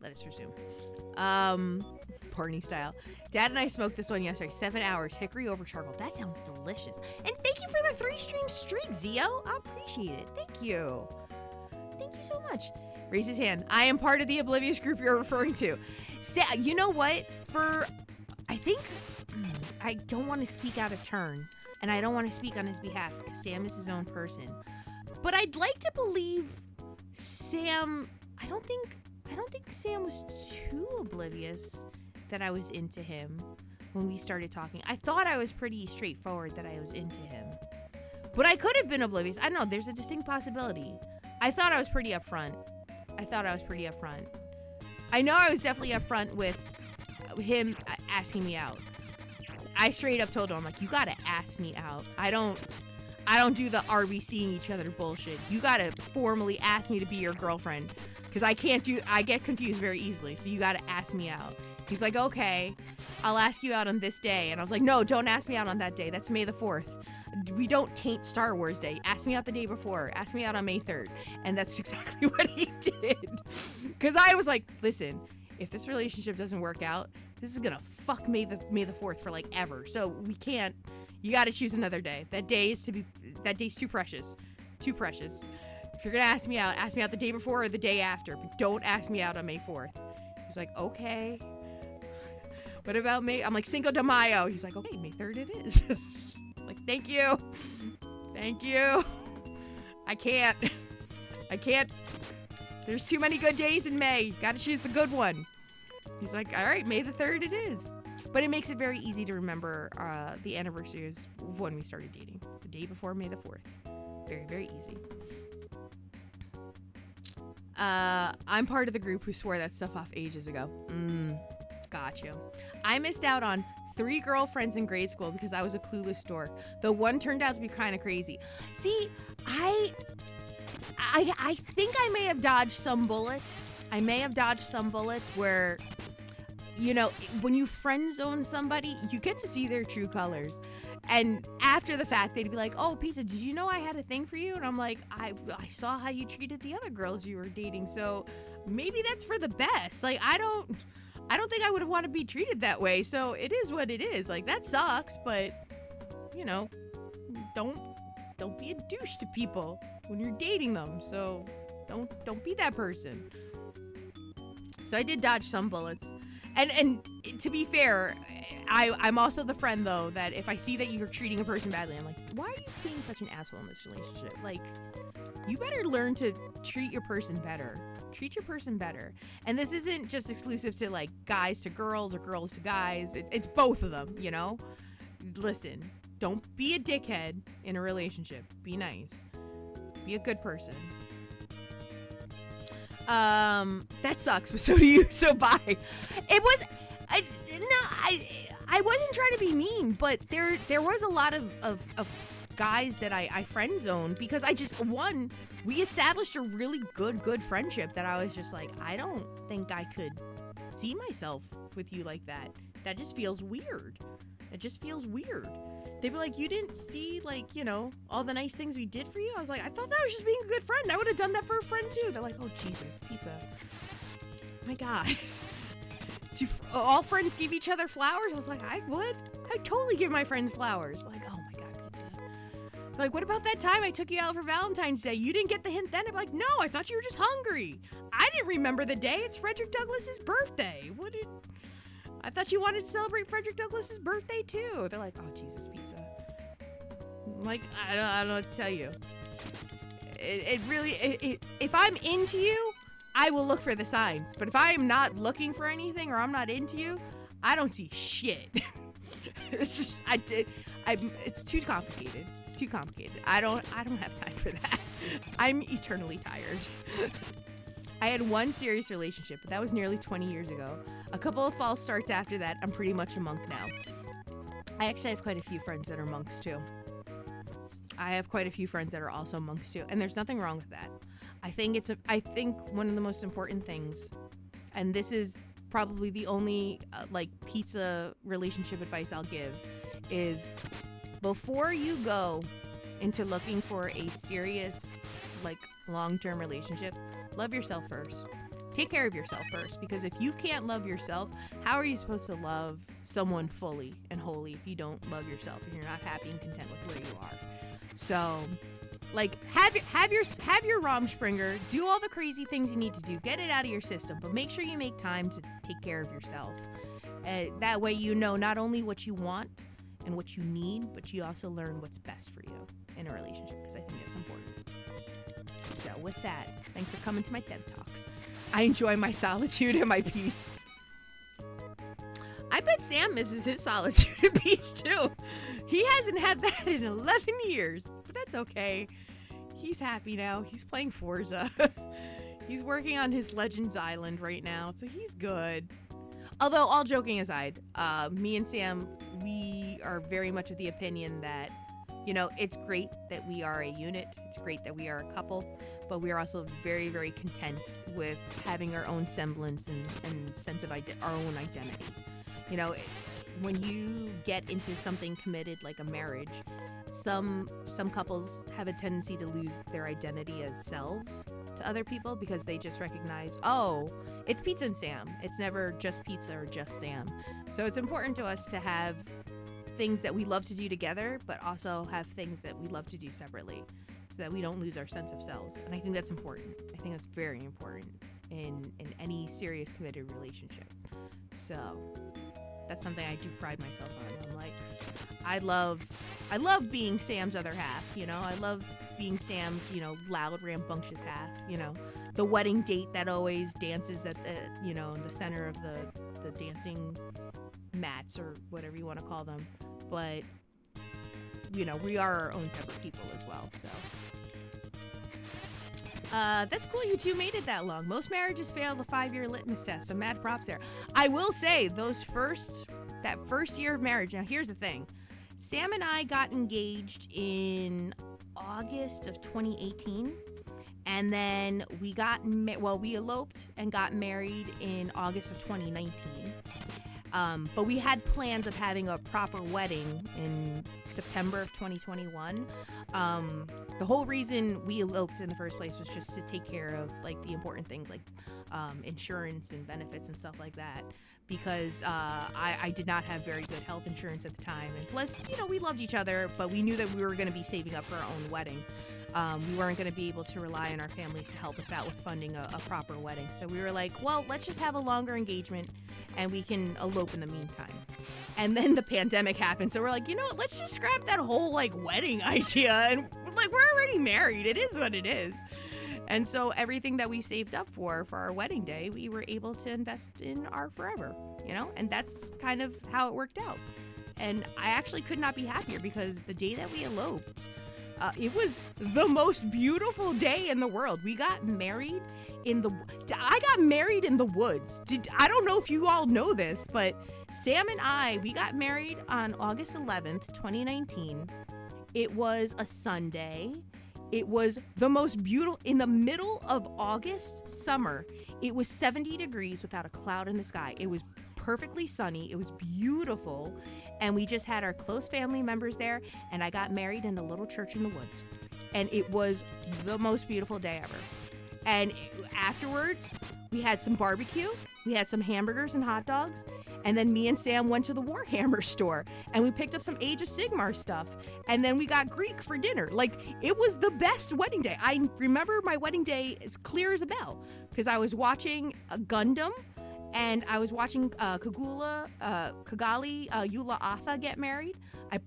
D: Let us resume. Barney style. Dad and I smoked this one yesterday. 7 hours. Hickory over charcoal. That sounds delicious. And thank you for the 3-stream streak, Zio. I appreciate it. Thank you. Thank you so much. Raise his hand. I am part of the oblivious group you're referring to. You know what? I don't want to speak out of turn, and I don't want to speak on his behalf because Sam is his own person. But I'd like to believe Sam. I don't think Sam was too oblivious that I was into him when we started talking. I thought I was pretty straightforward that I was into him, but I could have been oblivious. I don't know. There's a distinct possibility. I thought I was pretty upfront. I know I was definitely upfront with him asking me out. I straight up told him, I'm like, you gotta ask me out. I don't do the are we seeing each other bullshit. You gotta formally ask me to be your girlfriend. because I get confused very easily, so you got to ask me out. He's like, okay, I'll ask you out on this day. And I was like, no, don't ask me out on that day. That's May the 4th. We don't taint Star Wars Day. Ask me out the day before. Ask me out on May 3rd. And that's exactly what he did. Because I was like, listen, if this relationship doesn't work out, this is going to fuck May the 4th for like ever. So we can't, you got to choose another day. That day's too precious. Too precious. If you're going to ask me out the day before or the day after. But don't ask me out on May 4th. He's like, okay. What about May? I'm like, Cinco de Mayo. He's like, okay, May 3rd it is. Like, thank you. Thank you. I can't. There's too many good days in May. Gotta choose the good one. He's like, all right, May the 3rd it is. But it makes it very easy to remember the anniversary of when we started dating. It's the day before May the 4th. Very, very easy. I'm part of the group who swore that stuff off ages ago. Got you. I missed out on 3 girlfriends in grade school because I was a clueless dork. The one turned out to be kind of crazy. See, I think I may have dodged some bullets. Where, you know, when you friend zone somebody, you get to see their true colors. And after the fact, they'd be like, oh, Pizza, did you know I had a thing for you? And I'm like, I saw how you treated the other girls you were dating, so maybe that's for the best. Like, I don't think I would have wanted to be treated that way, so it is what it is. Like, that sucks, but, you know, don't be a douche to people when you're dating them, so don't be that person. So I did dodge some bullets. And to be fair, I'm also the friend, though, that if I see that you're treating a person badly, I'm like, why are you being such an asshole in this relationship? Like, you better learn to treat your person better. Treat your person better. And this isn't just exclusive to, like, guys to girls or girls to guys. It's both of them, you know? Listen, don't be a dickhead in a relationship. Be nice. Be a good person. That sucks, but so do you, so bye. I wasn't trying to be mean, but there was a lot of guys that I friend zoned because we established a really good friendship that I was just like, I don't think I could see myself with you like that. That just feels weird. They'd be like, you didn't see, like, you know, all the nice things we did for you? I was like, I thought that was just being a good friend. I would have done that for a friend, too. They're like, oh, Jesus, Pizza. My God. Do all friends give each other flowers? I was like, I would. I'd totally give my friends flowers. Like, oh, my God, Pizza. They're like, what about that time I took you out for Valentine's Day? You didn't get the hint then? I'm like, no, I thought you were just hungry. I didn't remember the day. It's Frederick Douglass's birthday. I thought you wanted to celebrate Frederick Douglass's birthday, too. They're like, oh, Jesus, Pizza. I'm like, I don't know what to tell you. If I'm into you, I will look for the signs. But if I'm not looking for anything or I'm not into you, I don't see shit. It's too complicated. It's too complicated. I don't have time for that. I'm eternally tired. I had one serious relationship, but that was nearly 20 years ago. A couple of false starts after that. I'm pretty much a monk now. I actually have quite a few friends that are monks too. I have quite a few friends that are also monks too, and there's nothing wrong with that. I think one of the most important things, and this is probably the only pizza relationship advice I'll give, is before you go into looking for a serious long-term relationship, love yourself first. Take care of yourself first, because if you can't love yourself, how are you supposed to love someone fully and wholly if you don't love yourself and you're not happy and content with where you are? So, have your Romspringer, do all the crazy things you need to do, get it out of your system, but make sure you make time to take care of yourself. That way you know not only what you want and what you need, but you also learn what's best for you in a relationship, because I think that's important. So with that, thanks for coming to my TED Talks. I enjoy my solitude and my peace. I bet Sam misses his solitude and peace too. He hasn't had that in 11 years, but that's okay. He's happy now. He's playing Forza. He's working on his Legends Island right now, so he's good. Although, all joking aside, me and Sam, we are very much of the opinion that, it's great that we are a unit. It's great that we are a couple. but we are also very, very content with having our own semblance and sense of our own identity. You know, when you get into something committed like a marriage, some couples have a tendency to lose their identity as selves to other people because they just recognize, oh, it's Pizza and Sam. It's never just Pizza or just Sam. So it's important to us to have things that we love to do together, but also have things that we love to do separately so that we don't lose our sense of selves. And I think that's important. I think that's very important in any serious committed relationship. So that's something I do pride myself on. I'm like, I love being Sam's other half, you know. I love being Sam's, you know, loud, rambunctious half, you know, the wedding date that always dances at the, you know, in the center of the dancing mats or whatever you want to call them. But, you know, we are our own separate people as well, so. That's cool you two made it that long. Most marriages fail the 5-year litmus test, so mad props there. I will say, that first year of marriage, now here's the thing. Sam and I got engaged in August of 2018, and then we eloped and got married in August of 2019. But we had plans of having a proper wedding in September of 2021. The whole reason we eloped in the first place was just to take care of like the important things like insurance and benefits and stuff like that. Because I did not have very good health insurance at the time. And plus, you know, we loved each other, but we knew that we were going to be saving up for our own wedding. We weren't going to be able to rely on our families to help us out with funding a proper wedding. So we were like, well, let's just have a longer engagement and we can elope in the meantime. And then the pandemic happened. So we're like, you know what, let's just scrap that whole like wedding idea. And like, we're already married. It is what it is. And so everything that we saved up for our wedding day, we were able to invest in our forever, you know? And that's kind of how it worked out. And I actually could not be happier because the day that we eloped, it was the most beautiful day in the world. We got married I got married in the woods. I don't know if you all know this, but Sam and we got married on August 11th, 2019. It was a Sunday. It was the most beautiful, in the middle of August, summer. It was 70 degrees without a cloud in the sky. It was perfectly sunny. It was beautiful. And we just had our close family members there. And I got married in a little church in the woods. And it was the most beautiful day ever. And afterwards, we had some barbecue. We had some hamburgers and hot dogs. And then me and Sam went to the Warhammer store and we picked up some Age of Sigmar stuff. And then we got Greek for dinner. Like, it was the best wedding day. I remember my wedding day as clear as a bell because I was watching a Gundam and I was watching Kagali Yula Atha get married.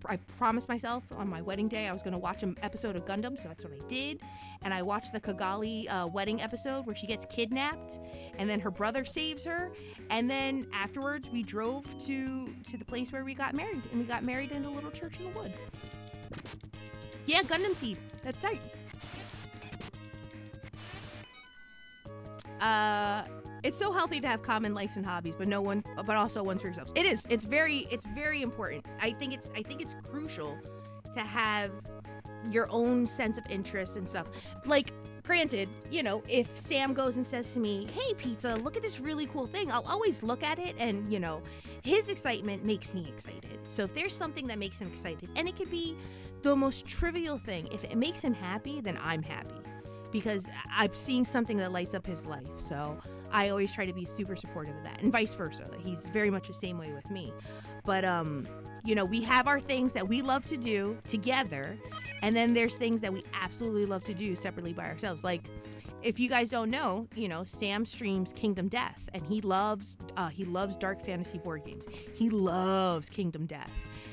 D: I promised myself on my wedding day I was going to watch an episode of Gundam, so that's what I did. And I watched the Kagali wedding episode where she gets kidnapped and then her brother saves her. And then afterwards we drove to the place where we got married, and we got married in a little church in the woods. Yeah, Gundam Seed. That's right. It's so healthy to have common likes and hobbies, but also ones for yourselves. It is. It's very important. I think it's crucial to have your own sense of interest and stuff. Like, granted, you know, if Sam goes and says to me, "Hey, Pizza, look at this really cool thing," I'll always look at it, and you know, his excitement makes me excited. So if there's something that makes him excited, and it could be the most trivial thing, if it makes him happy, then I'm happy because I'm seeing something that lights up his life. So I always try to be super supportive of that, and vice versa. He's very much the same way with me. But you know, we have our things that we love to do together, and then there's things that we absolutely love to do separately by ourselves. Like, if you guys don't know, you know, Sam streams Kingdom Death, and he loves dark fantasy board games. He loves Kingdom Death,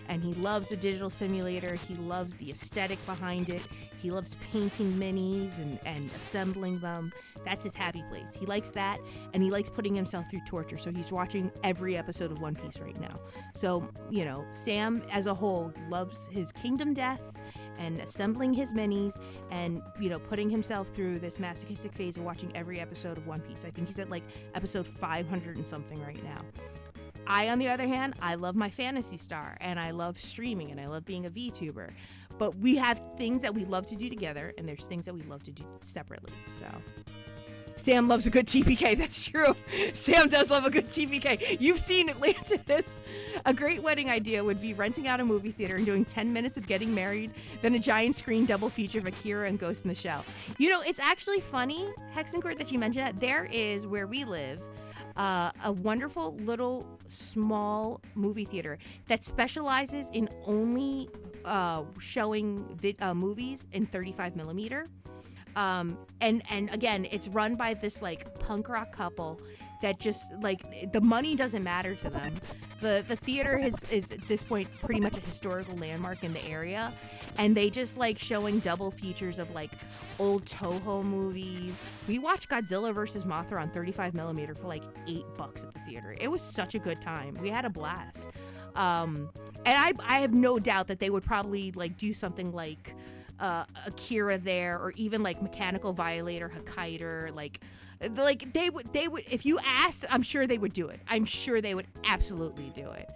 D: and he loves the digital simulator. He loves the aesthetic behind it. He loves painting minis and assembling them. That's his happy place. He likes that, and he likes putting himself through torture. So he's watching every episode of One Piece right now. So, you know, Sam as a whole loves his Kingdom Death and assembling his minis and, you know, putting himself through this masochistic phase of watching every episode of One Piece. I think he's at like episode 500 and something right now. I, on the other hand, I love my Phantasy Star, and I love streaming, and I love being a VTuber. But we have things that we love to do together, and there's things that we love to do separately. So Sam loves a good TPK. That's true. Sam does love a good TPK. You've seen Atlantis. A great wedding idea would be renting out a movie theater and doing 10 minutes of Getting Married, then a giant screen double feature of Akira and Ghost in the Shell. You know, it's actually funny, Hexencourt, that you mentioned that. There is, where we live, a wonderful little small movie theater that specializes in only showing movies in 35 millimeter. And again, it's run by this like punk rock couple that just like the money doesn't matter to them. The theater is at this point pretty much a historical landmark in the area, and they just like showing double features of like old Toho movies. We watched Godzilla vs. Mothra on 35 millimeter for like $8 at the theater. It was such a good time. We had a blast. And I have no doubt that they would probably like do something like Akira there, or even like Mechanical Violator, Hokkaido, like they would if you asked, I'm sure they would do it. I'm sure they would absolutely do it.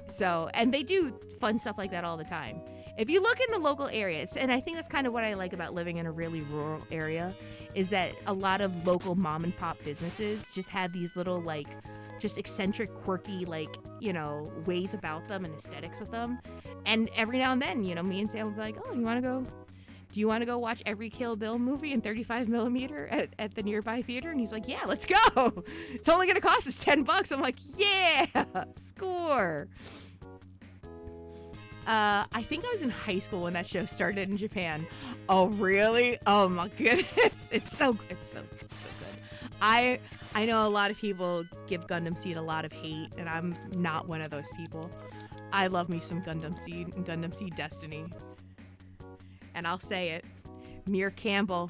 D: So, and they do fun stuff like that all the time. If you look in the local areas, and I think that's kind of what I like about living in a really rural area, is that a lot of local mom and pop businesses just have these little like just eccentric, quirky, like, you know, ways about them and aesthetics with them. And every now and then, you know, me and Sam will be like, oh, do you want to go watch every Kill Bill movie in 35 millimeter at the nearby theater? And he's like, yeah, let's go. It's only going to cost us $10. I'm like, yeah, score. I think I was in high school when that show started in Japan. Oh, really? Oh my goodness. It's so good. I know a lot of people give Gundam Seed a lot of hate, and I'm not one of those people. I love me some Gundam Seed and Gundam Seed Destiny. And I'll say it. Mir Campbell,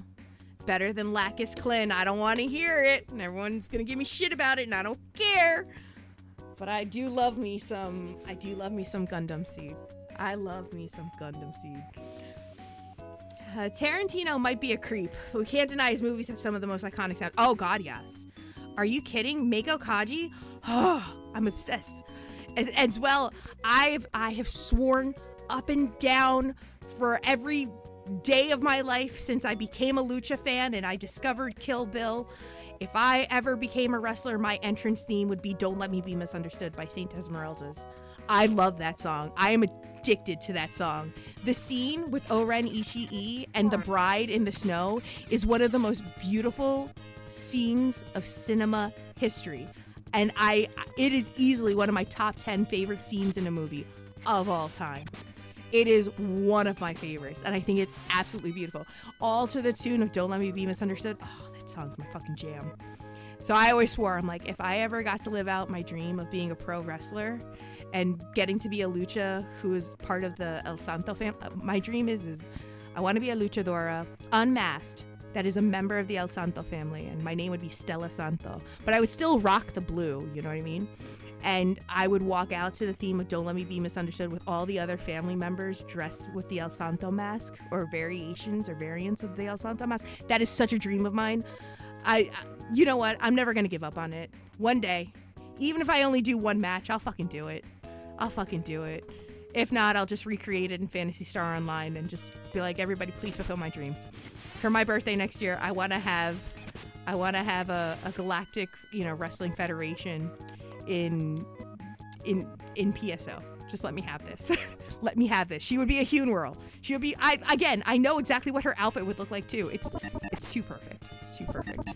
D: better than Lacus Klin. I don't want to hear it, and everyone's going to give me shit about it, and I don't care. But I do love me some Gundam Seed. I love me some Gundam Seed. Tarantino might be a creep. We can't deny his movies have some of the most iconic sound. Oh God, yes. Are you kidding? Mako Kaji? Oh, I'm obsessed. As well, I have sworn up and down for every day of my life since I became a Lucha fan and I discovered Kill Bill. If I ever became a wrestler, my entrance theme would be Don't Let Me Be Misunderstood by Saint Esmeraldas. I love that song. I am addicted to that song. The scene with Oren Ishii and the bride in the snow is one of the most beautiful scenes of cinema history. And it is easily one of my top 10 favorite scenes in a movie of all time. It is one of my favorites, and I think it's absolutely beautiful. All to the tune of Don't Let Me Be Misunderstood. Oh, that song's my fucking jam. So I always swore, I'm like, if I ever got to live out my dream of being a pro wrestler and getting to be a lucha who is part of the El Santo family, my dream is I want to be a luchadora, unmasked, that is a member of the El Santo family, and my name would be Stella Santo. But I would still rock the blue, you know what I mean? And I would walk out to the theme of Don't Let Me Be Misunderstood with all the other family members dressed with the El Santo mask, or variations or variants of the El Santo mask. That is such a dream of mine. You know what? I'm never going to give up on it. One day, even if I only do one match, I'll fucking do it. If not, I'll just recreate it in Phantasy Star Online and just be like, everybody, please fulfill my dream. For my birthday next year, I want to have a galactic, wrestling federation in PSO. Just let me have this. Let me have this. She would be a Hewn Whirl. She would be. I know exactly what her outfit would look like too. It's too perfect. It's too perfect.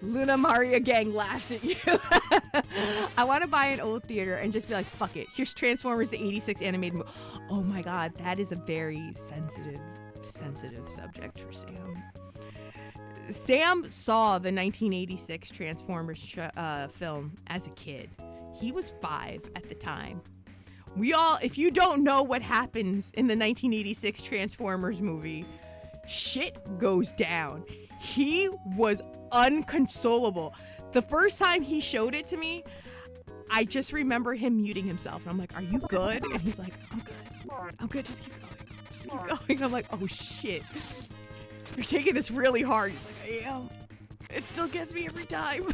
D: Luna Maria Gang laughs at you. I want to buy an old theater and just be like, fuck it. Here's Transformers, the 86 animated movie. Oh my God, that is a very sensitive subject for Sam. Sam saw the 1986 Transformers film as a kid. He was 5 at the time. If you don't know what happens in the 1986 Transformers movie, shit goes down. He was unconsolable. The first time he showed it to me, I just remember him muting himself. And I'm like, are you good? And he's like, I'm good. Just keep going. I'm like, oh shit. You're taking this really hard. He's like, I am. It still gets me every time.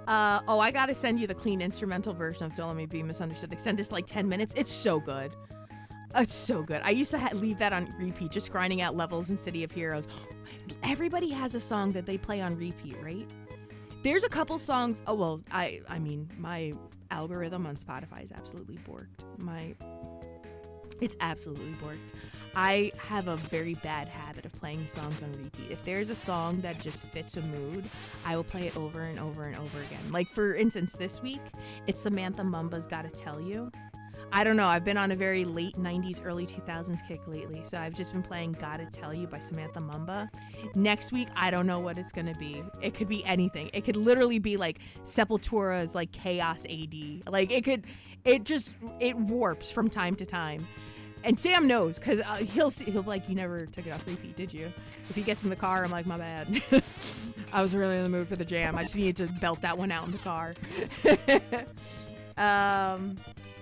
D: Oh, I gotta send you the clean instrumental version of Don't Let Me Be Misunderstood. Extend this like 10 minutes. It's so good. It's so good. I used to leave that on repeat, just grinding out levels in City of Heroes. Everybody has a song that they play on repeat, right? There's a couple songs. Oh, well, I mean, my algorithm on Spotify is absolutely borked. It's absolutely borked. I have a very bad habit of playing songs on repeat. If there's a song that just fits a mood, I will play it over and over and over again. Like, for instance, this week, it's Samantha Mumba's Gotta Tell You. I don't know. I've been on a very late 90s, early 2000s kick lately, so I've just been playing Gotta Tell You by Samantha Mumba. Next week, I don't know what it's going to be. It could be anything. It could literally be like Sepultura's like Chaos AD. Like, it warps from time to time. And Sam knows, because he'll be like, you never took it off repeat, did you? If he gets in the car, I'm like, my bad. I was really in the mood for the jam. I just needed to belt that one out in the car.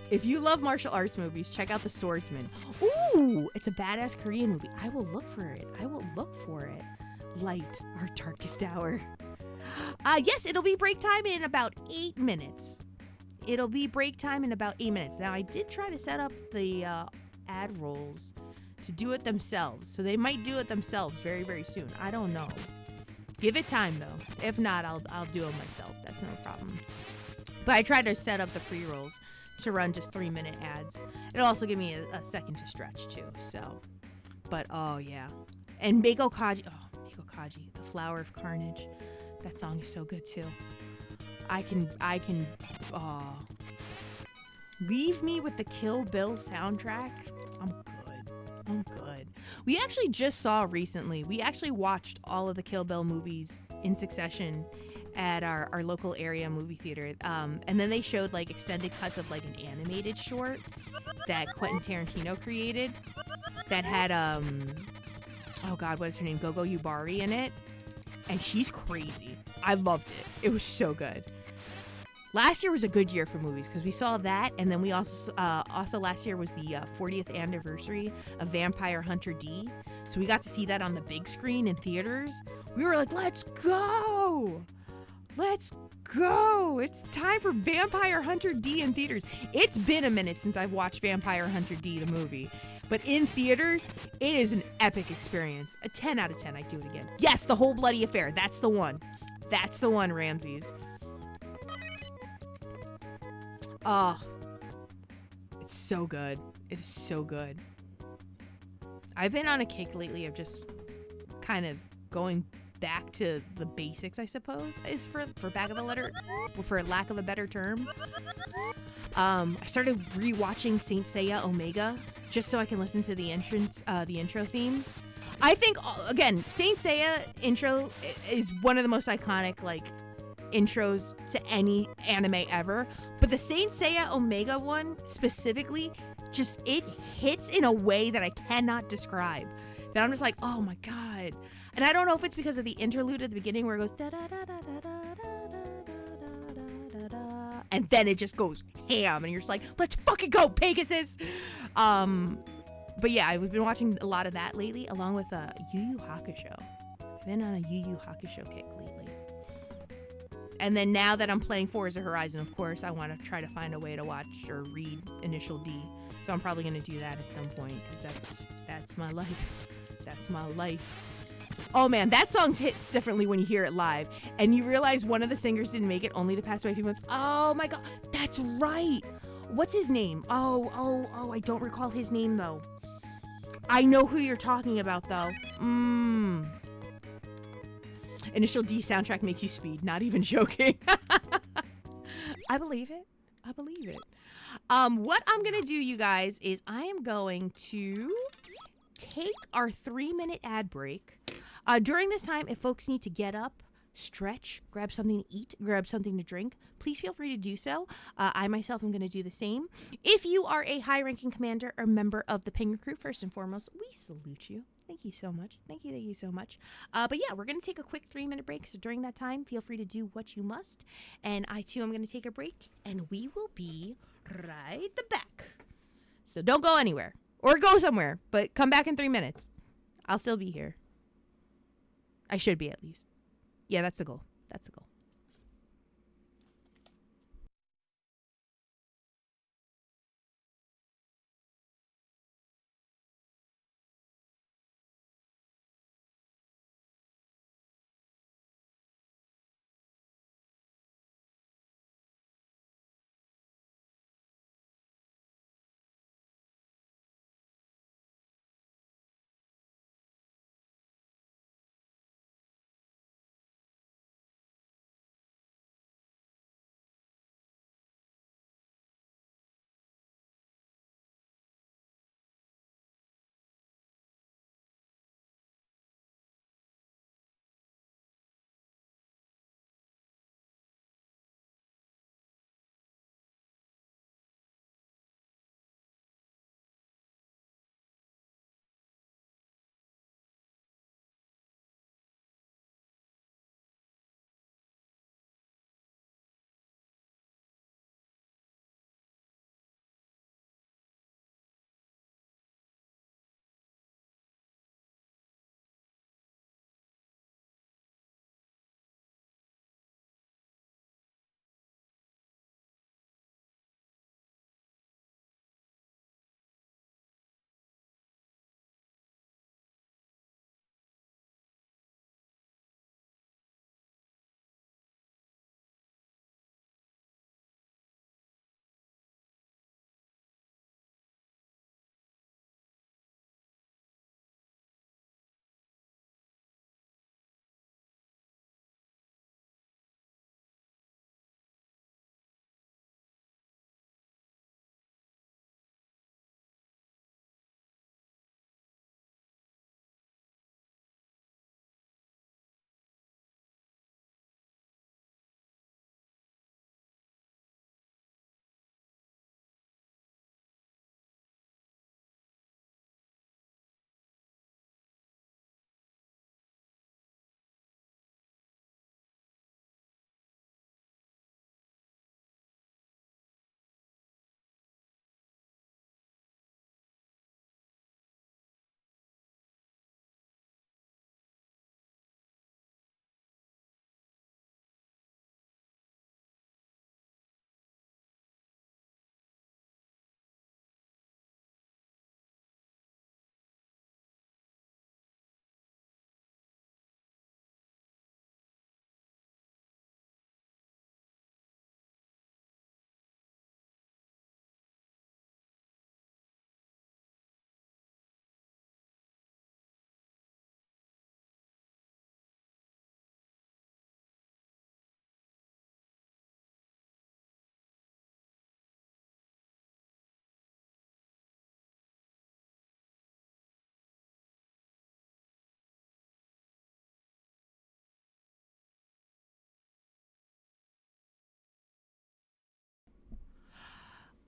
D: If you love martial arts movies, check out The Swordsman. Ooh, it's a badass Korean movie. I will look for it. Light, our darkest hour. Yes, it'll be break time in about 8 minutes. Now, I did try to set up the ad rolls to do it themselves, so they might do it themselves very, very soon. I don't know. Give it time, though. If not, I'll do it myself. That's no problem. But I tried to set up the pre-rolls to run just 3-minute ads. It'll also give me a second to stretch too. So, but oh yeah, and Meiko Kaji, The Flower of Carnage. That song is so good too. I can. Leave me with the Kill Bill soundtrack. I'm good. We actually just saw recently. We actually watched all of the Kill Bill movies in succession at our local area movie theater, and then they showed like extended cuts of like an animated short that Quentin Tarantino created that had oh god, what is her name, Gogo Yubari in it, and she's crazy. I loved it. It was so good. Last year was a good year for movies because we saw that, and then we also last year was the 40th anniversary of Vampire Hunter D, so we got to see that on the big screen in theaters. We were like, let's go! It's time for Vampire Hunter D in theaters. It's been a minute since I've watched Vampire Hunter D, the movie. But in theaters, it is an epic experience. A 10 out of 10, I'd do it again. Yes, The Whole Bloody Affair. That's the one. Ramses. Oh, it's so good. It is so good. I've been on a kick lately of just kind of going back to the basics, I suppose, is for lack of a better term. I started rewatching Saint Seiya Omega just so I can listen to the intro theme. I think, again, Saint Seiya intro is one of the most iconic like intros to any anime ever, but the Saint Seiya Omega one specifically, just it hits in a way that I cannot describe. That I'm just like, oh my god. And I don't know if it's because of the interlude at the beginning where it goes da da da da da da da da da, and then it just goes ham, and you're just like, let's fucking go, Pegasus. But yeah, I've been watching a lot of that lately, along with Yu Yu Hakusho. I've been on a Yu Yu Hakusho kick lately. And then now that I'm playing Forza Horizon, of course, I want to try to find a way to watch or read Initial D. So I'm probably going to do that at some point, because that's my life. That's my life. Oh man, that song hits differently when you hear it live. And you realize one of the singers didn't make it, only to pass away a few months. Oh my god, that's right. What's his name? Oh, I don't recall his name though. I know who you're talking about though. Initial D soundtrack makes you speed, not even joking. I believe it. What I'm gonna do, you guys, is I am going to take our 3-minute ad break. During this time, if folks need to get up, stretch, grab something to eat, grab something to drink, please feel free to do so. I myself am going to do the same. If you are a high-ranking commander or member of the Pinger crew, first and foremost, we salute you. Thank you so much. Thank you so much. But yeah, we're going to take a quick 3-minute break. So during that time, feel free to do what you must. And I too am going to take a break, and we will be right back. So don't go anywhere. Or go somewhere, but come back in 3 minutes. I'll still be here. I should be, at least. Yeah, that's the goal.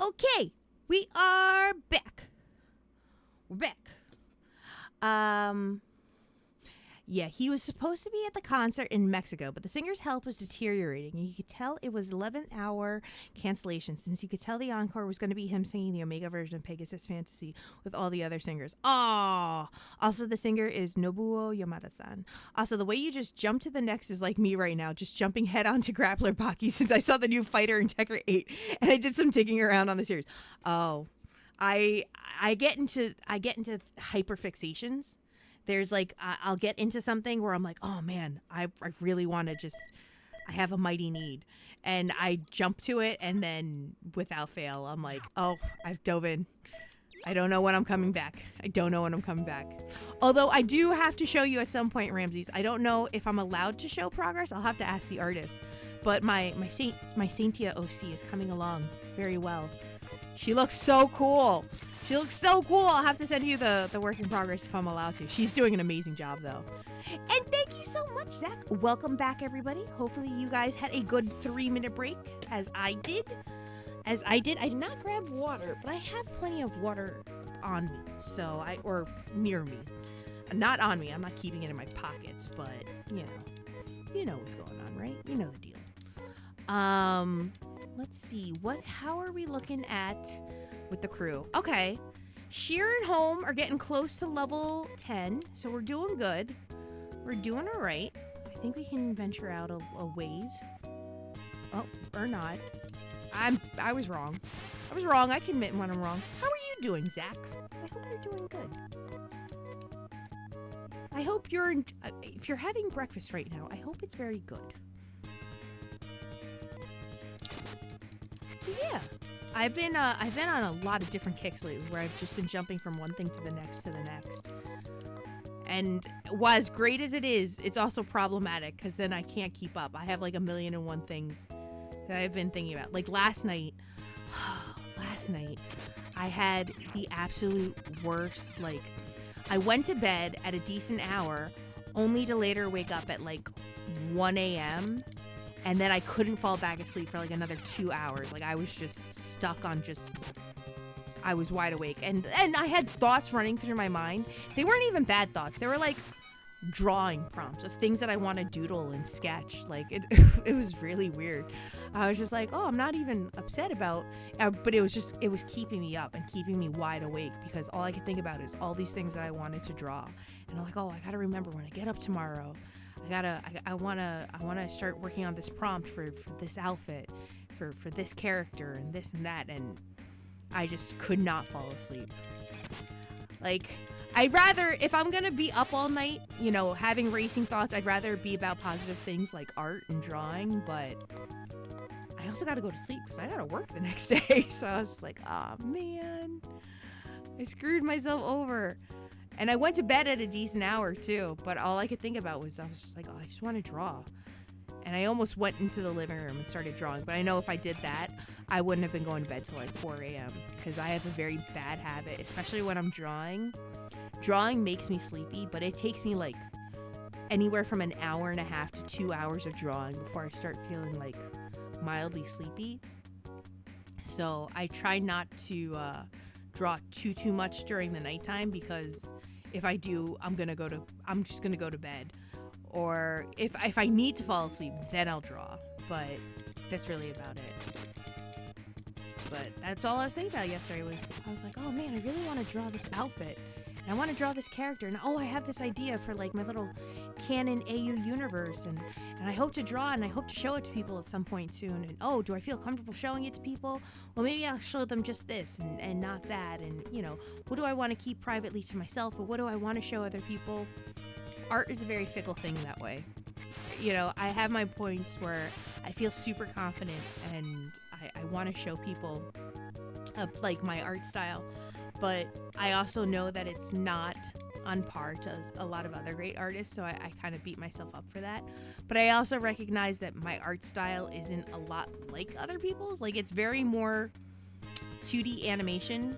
D: Okay, we are back. We're back. Yeah, he was supposed to be at the concert in Mexico, but the singer's health was deteriorating, and you could tell it was 11th hour cancellation, since you could tell the encore was going to be him singing the Omega version of Pegasus Fantasy with all the other singers. Oh, also the singer is Nobuo Yamada-san. Also, the way you just jump to the next is like me right now, just jumping head on to Grappler Baki since I saw the new fighter in Tekken 8, and I did some digging around on the series. Oh, I get into hyperfixations. There's like, I'll get into something where I'm like, oh man, I really want to I have a mighty need. And I jump to it, and then without fail, I'm like, oh, I've dove in. I don't know when I'm coming back. Although I do have to show you at some point, Ramses. I don't know if I'm allowed to show progress. I'll have to ask the artist. But my Saintia OC is coming along very well. She looks so cool. I'll have to send you the work in progress if I'm allowed to. She's doing an amazing job, though. And thank you so much, Zach. Welcome back, everybody. Hopefully you guys had a good 3-minute break, as I did. I did not grab water, but I have plenty of water on me, or near me. Not on me. I'm not keeping it in my pockets, but, you know what's going on, right? You know the deal. Let's see. How are we looking at with the crew? Okay. Sheer and Home are getting close to level 10, so we're doing good. We're doing all right. I think we can venture out a ways. Oh, or not. I was wrong. I can admit when I'm wrong. How are you doing, Zach? I hope you're doing good. I hope if you're having breakfast right now, I hope it's very good. Yeah, I've been on a lot of different kicks lately, where I've just been jumping from one thing to the next. And while as great as it is, it's also problematic, because then I can't keep up. I have like 1,000,001 things that I've been thinking about. Like last night, I had the absolute worst. Like, I went to bed at a decent hour, only to later wake up at like 1 a.m. And then I couldn't fall back asleep for like another 2 hours. Like, I was just stuck on I was wide awake. And I had thoughts running through my mind. They weren't even bad thoughts. They were like drawing prompts of things that I want to doodle and sketch. Like, it was really weird. I was just like, oh, I'm not even upset about, but it was keeping me up and keeping me wide awake, because all I could think about is all these things that I wanted to draw. And I'm like, oh, I got to remember when I get up tomorrow, I wanna start working on this prompt for this outfit, for this character and this and that, and I just could not fall asleep. Like, I'd rather, if I'm gonna be up all night, having racing thoughts, I'd rather be about positive things like art and drawing, but I also gotta go to sleep because I gotta work the next day. So I was just like, oh man, I screwed myself over. And I went to bed at a decent hour too, but all I could think about was, I was just like, oh, I just want to draw. And I almost went into the living room and started drawing, but I know if I did that, I wouldn't have been going to bed till like 4 a.m. because I have a very bad habit, especially when I'm drawing. Drawing makes me sleepy, but it takes me like anywhere from an hour and a half to 2 hours of drawing before I start feeling like mildly sleepy. So I try not to draw too much during the nighttime, because if I do, I'm just gonna go to bed. Or if I need to fall asleep, then I'll draw. But that's really about it. But that's all I was thinking about yesterday. I was like, oh man, I really want to draw this outfit. And I want to draw this character. And I have this idea for like my little canon AU universe. And I hope to draw, and I hope to show it to people at some point soon. And do I feel comfortable showing it to people? Well, maybe I'll show them just this and not that. And what do I want to keep privately to myself? But what do I want to show other people? Art is a very fickle thing that way. I have my points where I feel super confident and I want to show people like my art style, but I also know that it's not on par to a lot of other great artists, so I kind of beat myself up for that. But I also recognize that my art style isn't a lot like other people's. Like, it's very more 2D animation,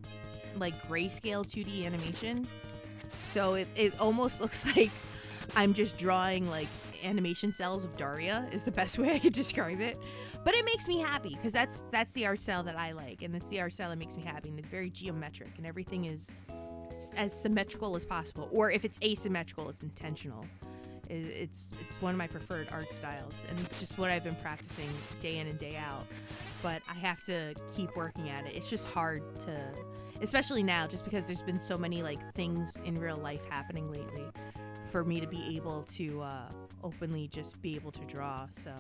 D: like grayscale 2D animation, so it almost looks like I'm just drawing like animation cells of Daria is the best way I could describe it. But it makes me happy because that's the art style that I like, and it's the art style that makes me happy, and it's very geometric, and everything is as symmetrical as possible. Or if it's asymmetrical, it's intentional. It's one of my preferred art styles, and it's just what I've been practicing day in and day out. But I have to keep working at it. It's just hard to, especially now, just because there's been so many like things in real life happening lately, for me to be able to openly just be able to draw. So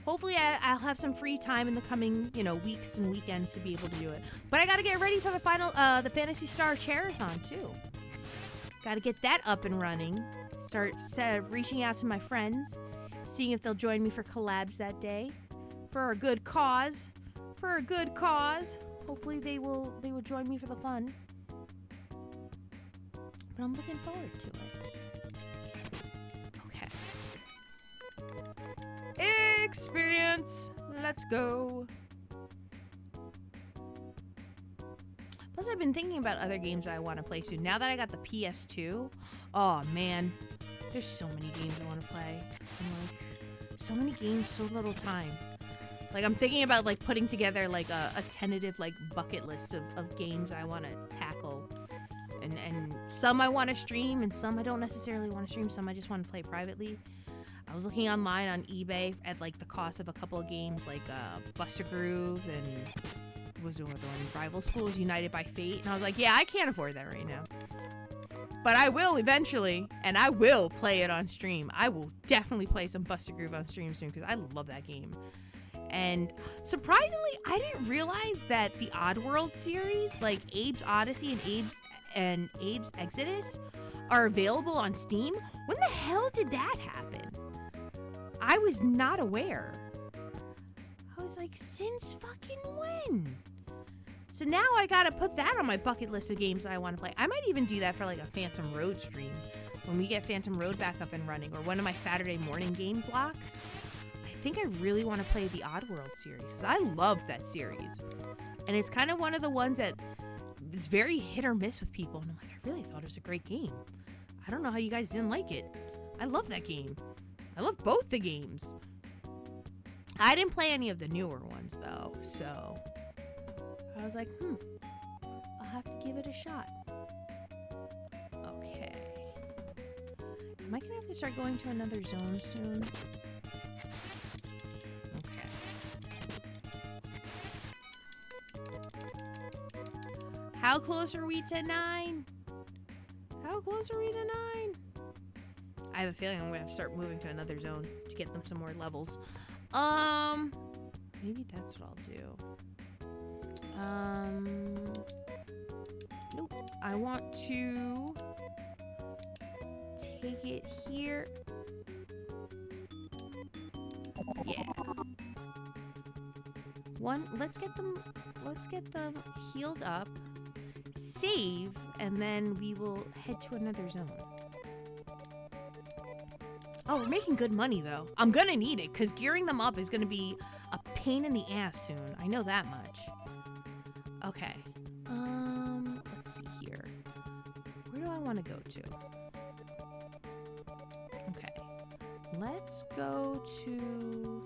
D: hopefully I'll have some free time in the coming, weeks and weekends to be able to do it. But I gotta get ready for the final, the Phantasy Star Charathon too. Gotta get that up and running. Start reaching out to my friends, seeing if they'll join me for collabs that day, for a good cause. Hopefully they will join me for the fun. But I'm looking forward to it. Okay. Experience. Let's go. Plus, I've been thinking about other games I want to play soon. Now that I got the PS2, oh man, there's so many games I want to play. I'm like, so many games, so little time. Like, I'm thinking about like putting together like a tentative like bucket list of games I want to tackle. And some I want to stream, and some I don't necessarily want to stream. Some I just want to play privately. I was looking online on eBay at like the cost of a couple of games, like Buster Groove and what was the other one? Rival Schools, United by Fate, and I was like, yeah, I can't afford that right now. But I will eventually, and I will play it on stream. I will definitely play some Buster Groove on stream soon because I love that game. And surprisingly, I didn't realize that the Oddworld series, like Abe's Odyssey and Abe's Exodus, are available on Steam. When the hell did that happen? I was not aware. I was like, since fucking when? So now I gotta put that on my bucket list of games that I want to play. I might even do that for like a Phantom Road stream when we get Phantom Road back up and running, or one of my Saturday morning game blocks. I think I really want to play the Oddworld series. I love that series, and it's kind of one of the ones that is very hit or miss with people. And I'm like, I really thought it was a great game. I don't know how you guys didn't like it. I love that game. I love both the games. I didn't play any of the newer ones though, so I was like, I'll have to give it a shot. Okay. Am I gonna have to start going to another zone soon? Okay. How close are we to 9? How close are we to 9? I have a feeling I'm gonna have to start moving to another zone to get them some more levels. Maybe that's what I'll do. Nope. I want to take it here. Yeah. Let's get them healed up, save, and then we will head to another zone. Oh, we're making good money though. I'm gonna need it because gearing them up is gonna be a pain in the ass soon. I know that much. Okay. Let's see here. Where do I want to go to? Okay. Let's go to...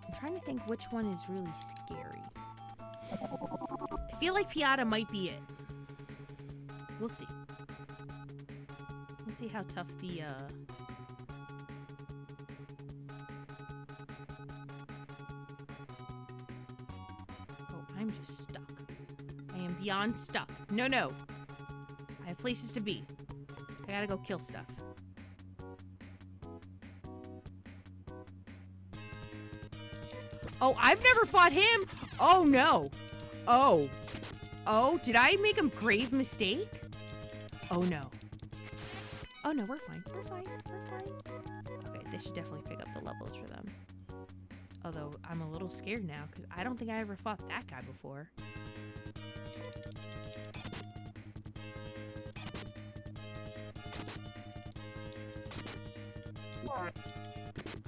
D: I'm trying to think which one is really scary. I feel like Piata might be it. We'll see. Let's see how tough the, Oh, I'm just stuck. I am beyond stuck. No. I have places to be. I gotta go kill stuff. Oh, I've never fought him! Oh, no. Oh, did I make a grave mistake? Oh, no. Oh, no, we're fine. We're fine. Okay, they should definitely pick up the levels for them. Although, I'm a little scared now, because I don't think I ever fought that guy before.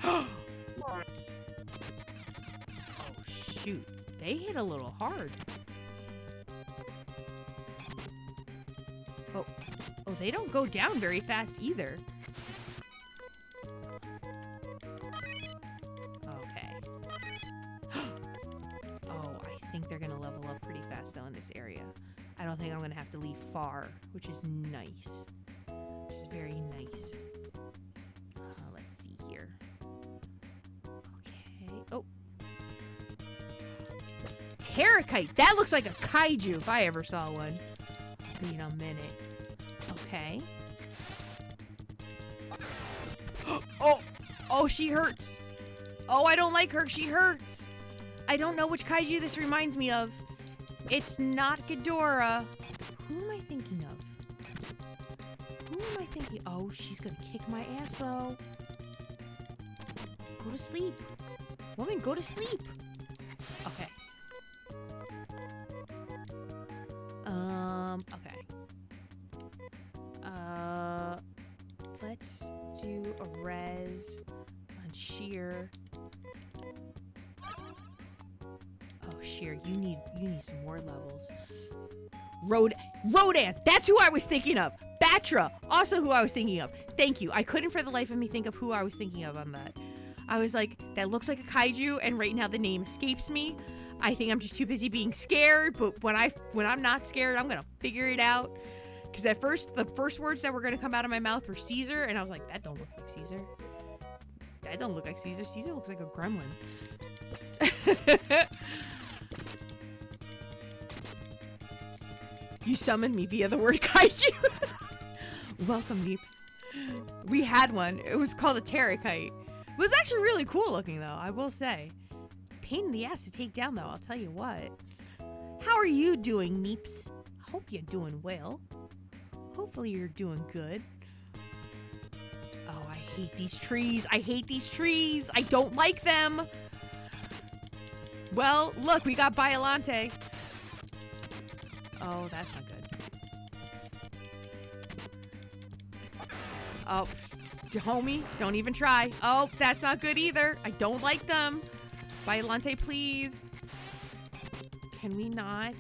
D: Oh, shoot. They hit a little hard. Oh, they don't go down very fast either. Okay. Oh, I think they're gonna level up pretty fast though in this area. I don't think I'm gonna have to leave far, which is nice. Which is very nice. Let's see here. Okay. Oh. Terrakite! That looks like a kaiju if I ever saw one. Wait a minute. Okay. Oh! Oh, she hurts! Oh, I don't like her. She hurts! I don't know which kaiju this reminds me of. It's not Ghidorah. Who am I thinking of? Who am I thinking? Oh, she's gonna kick my ass though. Go to sleep. Woman, go to sleep. Okay. Okay. Let's do a res on Sheer. Oh, Sheer, you need some more levels. Rodan! That's who I was thinking of! Batra! Also who I was thinking of. Thank you. I couldn't for the life of me think of who I was thinking of on that. I was like, that looks like a kaiju, and right now the name escapes me. I think I'm just too busy being scared, but when I'm not scared, I'm gonna figure it out. Because at first, the first words that were gonna come out of my mouth were Caesar, and I was like, that don't look like Caesar. That don't look like Caesar. Caesar looks like a gremlin. You summoned me via the word kaiju. Welcome, Meeps. We had one. It was called a Terrakite. It was actually really cool looking, though, I will say. Pain in the ass to take down, though, I'll tell you what. How are you doing, Meeps? Hope you're doing well. Hopefully you're doing good. Oh, I hate these trees. I hate these trees. I don't like them. Well, look, we got Biolante. Oh, that's not good. Oh, homie, don't even try. Oh, that's not good either. I don't like them. Biolante, please. Can we not?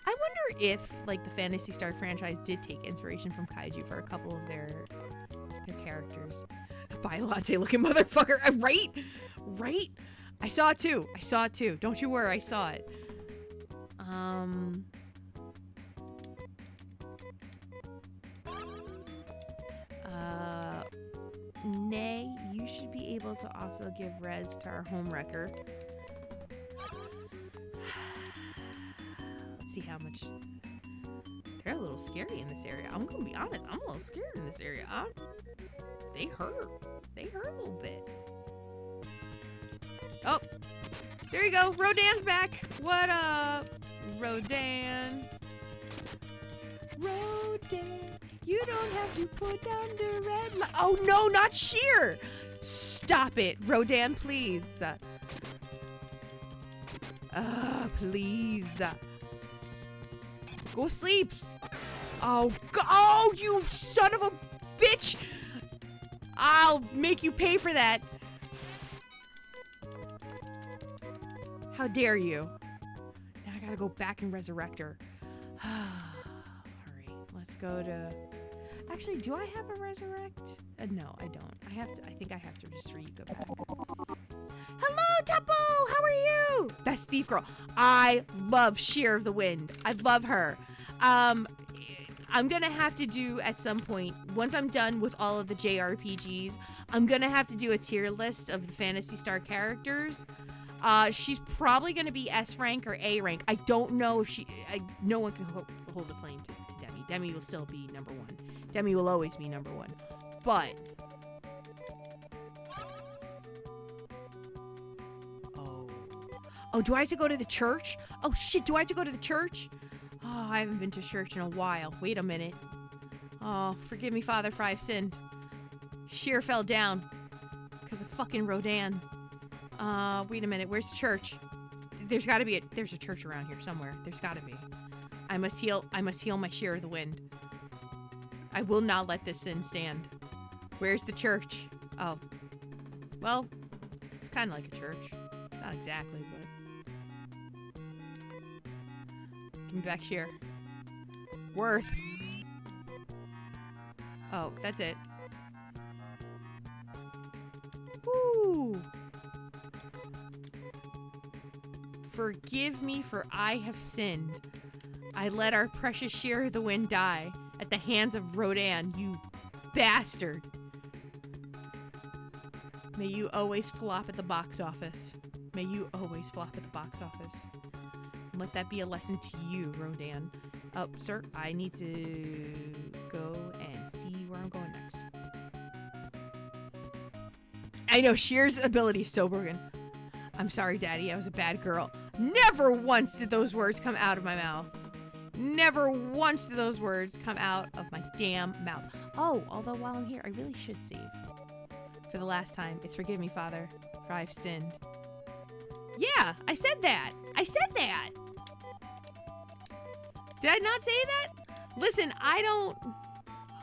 D: I wonder if, like, the Phantasy Star franchise did take inspiration from kaiju for a couple of their characters. Biolante looking motherfucker. Right? Right? I saw it too. I saw it too. Don't you worry, I saw it. Nay, you should be able to also give res to our home wrecker. Let's see how much. They're a little scary in this area. I'm gonna be honest. I'm a little scared in this area. They hurt. They hurt a little bit. Oh, there you go. Rodan's back. What up, Rodan? Rodan. You don't have to put down the red light. Oh no, not Sheer! Stop it, Rodan, please. Please. Go sleep. Oh, oh, you son of a bitch! I'll make you pay for that. How dare you? Now I gotta go back and resurrect her. Alright, let's go to... Actually, do I have a resurrect? No, I don't. I think I have to just go back. Hello, Tuppo! How are you? Best thief girl. I love Sheer of the Wind. I love her. I'm gonna have to do at some point, once I'm done with all of the JRPGs, I'm gonna have to do a tier list of the Phantasy Star characters. She's probably gonna be S rank or A rank. I don't know if no one can hold a flame to Demi. Demi will still be number one. Demi will always be number one. But... Oh, do I have to go to the church? Oh, shit, do I have to go to the church? Oh, I haven't been to church in a while. Wait a minute. Oh, forgive me, Father, for I've sinned. Sheer fell down. Because of fucking Rodan. Wait a minute, where's the church? There's gotta be there's a church around here somewhere. There's gotta be. I must heal my Sheer of the Wind. I will not let this sin stand. Where's the church? Oh. Well, it's kind of like a church. Not exactly, but... Give me back Sheer. Worth. Oh, that's it. Woo! Forgive me, for I have sinned. I let our precious share of the wind die at the hands of Rodan, you bastard. May you always flop at the box office. May you always flop at the box office. And let that be a lesson to you, Rodan. Oh, sir, I need to go and see where I'm going next. I know, Shear's ability is so broken. I'm sorry, Daddy, I was a bad girl. Never once did those words come out of my mouth. Never once did those words come out of my damn mouth. Oh, although while I'm here, I really should save. For the last time, it's forgive me, Father, for I've sinned. Yeah, I said that. I said that. Did I not say that? Listen, I don't...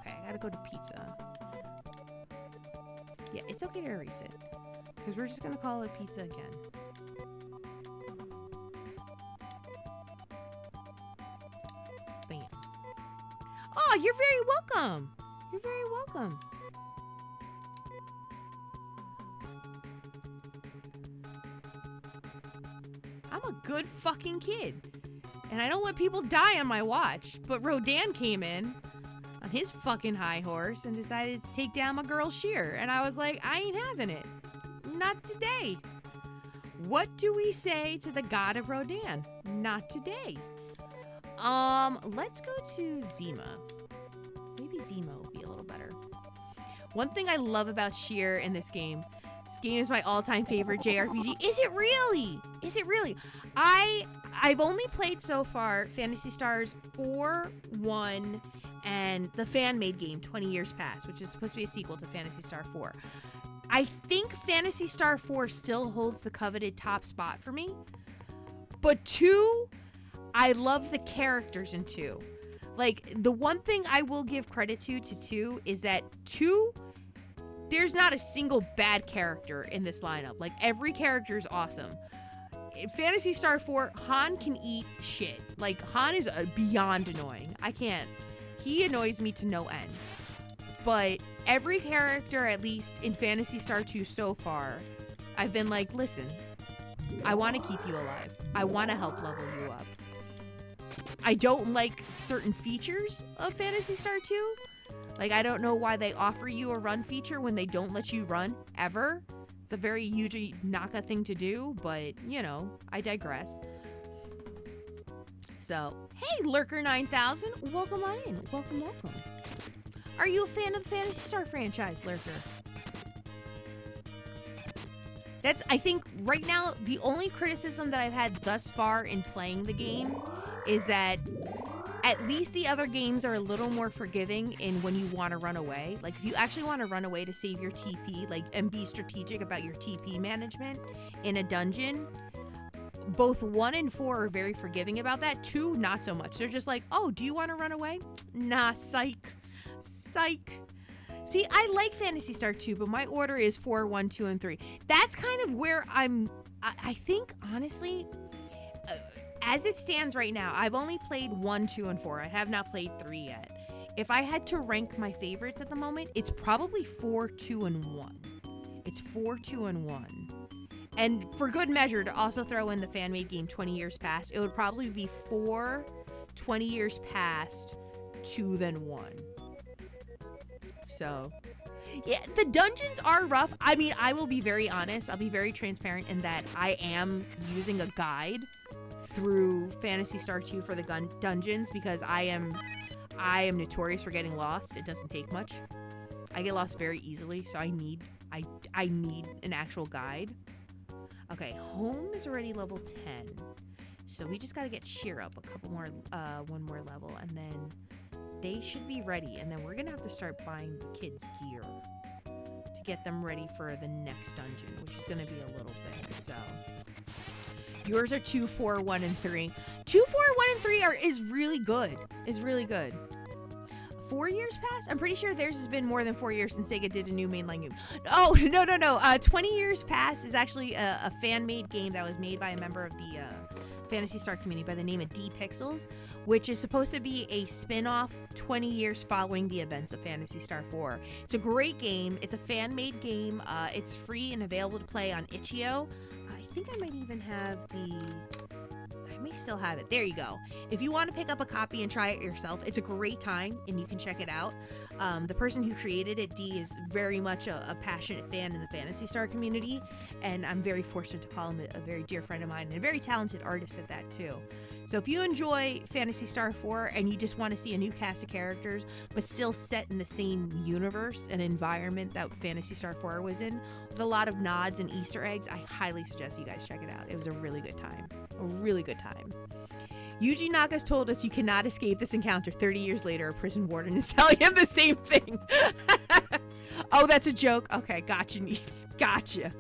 D: Okay, I gotta go to pizza. Yeah, it's okay to erase it. Because we're just gonna call it pizza again. Bam. Oh, you're very welcome. You're very welcome. I'm a good fucking kid. And I don't let people die on my watch. But Rodan came in on his fucking high horse and decided to take down my girl Sheer. And I was like, I ain't having it. Not today. What do we say to the god of Rodan? Not today. Let's go to Zima. Maybe Zima will be a little better. One thing I love about Sheer in this game is my all-time favorite JRPG. Is it really? Is it really? I've only played so far Phantasy Stars 4, 1, and the fan-made game 20 Years Past, which is supposed to be a sequel to Phantasy Star 4. I think Phantasy Star 4 still holds the coveted top spot for me. But 2, I love the characters in 2. Like, the one thing I will give credit to 2 is that 2, there's not a single bad character in this lineup. Like, every character is awesome. In Phantasy Star 4, Han can eat shit. Like, Han is beyond annoying. I can't. He annoys me to no end. But every character, at least in Phantasy Star 2 so far, I've been like, listen, I want to keep you alive. I want to help level you up. I don't like certain features of Phantasy Star 2. Like, I don't know why they offer you a run feature when they don't let you run, ever. It's a very Yuji Naka thing to do, but, you know, I digress. So, hey, Lurker9000, welcome on in. Welcome, welcome. Are you a fan of the Phantasy Star franchise, Lurker? That's, I think, right now, the only criticism that I've had thus far in playing the game is that at least the other games are a little more forgiving in when you want to run away. Like, if you actually want to run away to save your TP, like, and be strategic about your TP management in a dungeon, both 1 and 4 are very forgiving about that. 2, not so much. They're just like, oh, do you want to run away? Nah, psych. Psych. See, I like Phantasy Star 2, but my order is 4, 1, 2, and 3. That's kind of where I think, honestly, as it stands right now, I've only played 1, 2, and 4. I have not played 3 yet. If I had to rank my favorites at the moment, it's probably 4, 2, and 1. It's 4, 2, and 1. And for good measure, to also throw in the fan-made game 20 Years Past, it would probably be 4, 20 Years Past, 2, then 1. So, yeah, the dungeons are rough. I mean, I will be very honest. I'll be very transparent in that I am using a guide through Phantasy Star 2 for the dungeons because I am notorious for getting lost. It doesn't take much. I get lost very easily, so I need an actual guide. Okay, home is already level 10. So we just got to get Sheer up one more level, and then they should be ready. And then we're going to have to start buying the kids gear to get them ready for the next dungeon, which is going to be a little bit. So yours are 2, 4, 1, and 3. 2, 4, 1, and 3 is really good. Is really good. 4 years passed? I'm pretty sure theirs has been more than 4 years since Sega did a new mainline game. Oh, no. 20 years passed is actually a fan-made game that was made by a member of the Phantasy Star community by the name of D Pixels, which is supposed to be a spin-off 20 years following the events of Phantasy Star IV. It's a great game. It's a fan-made game. It's free and available to play on Itch.io. I think I might even have I may still have it. There you go. If you want to pick up a copy and try it yourself, it's a great time and you can check it out. The person who created it, D, is very much a passionate fan in the Phantasy Star community, and I'm very fortunate to call him a very dear friend of mine and a very talented artist at that too. So if you enjoy Phantasy Star IV and you just want to see a new cast of characters but still set in the same universe and environment that Phantasy Star IV was in, with a lot of nods and Easter eggs, I highly suggest you guys check it out. It was a really good time. A really good time. Yuji Naka's told us you cannot escape this encounter. 30 years later, a prison warden is telling him the same thing. Oh, that's a joke? Okay, gotcha, Neves. Gotcha.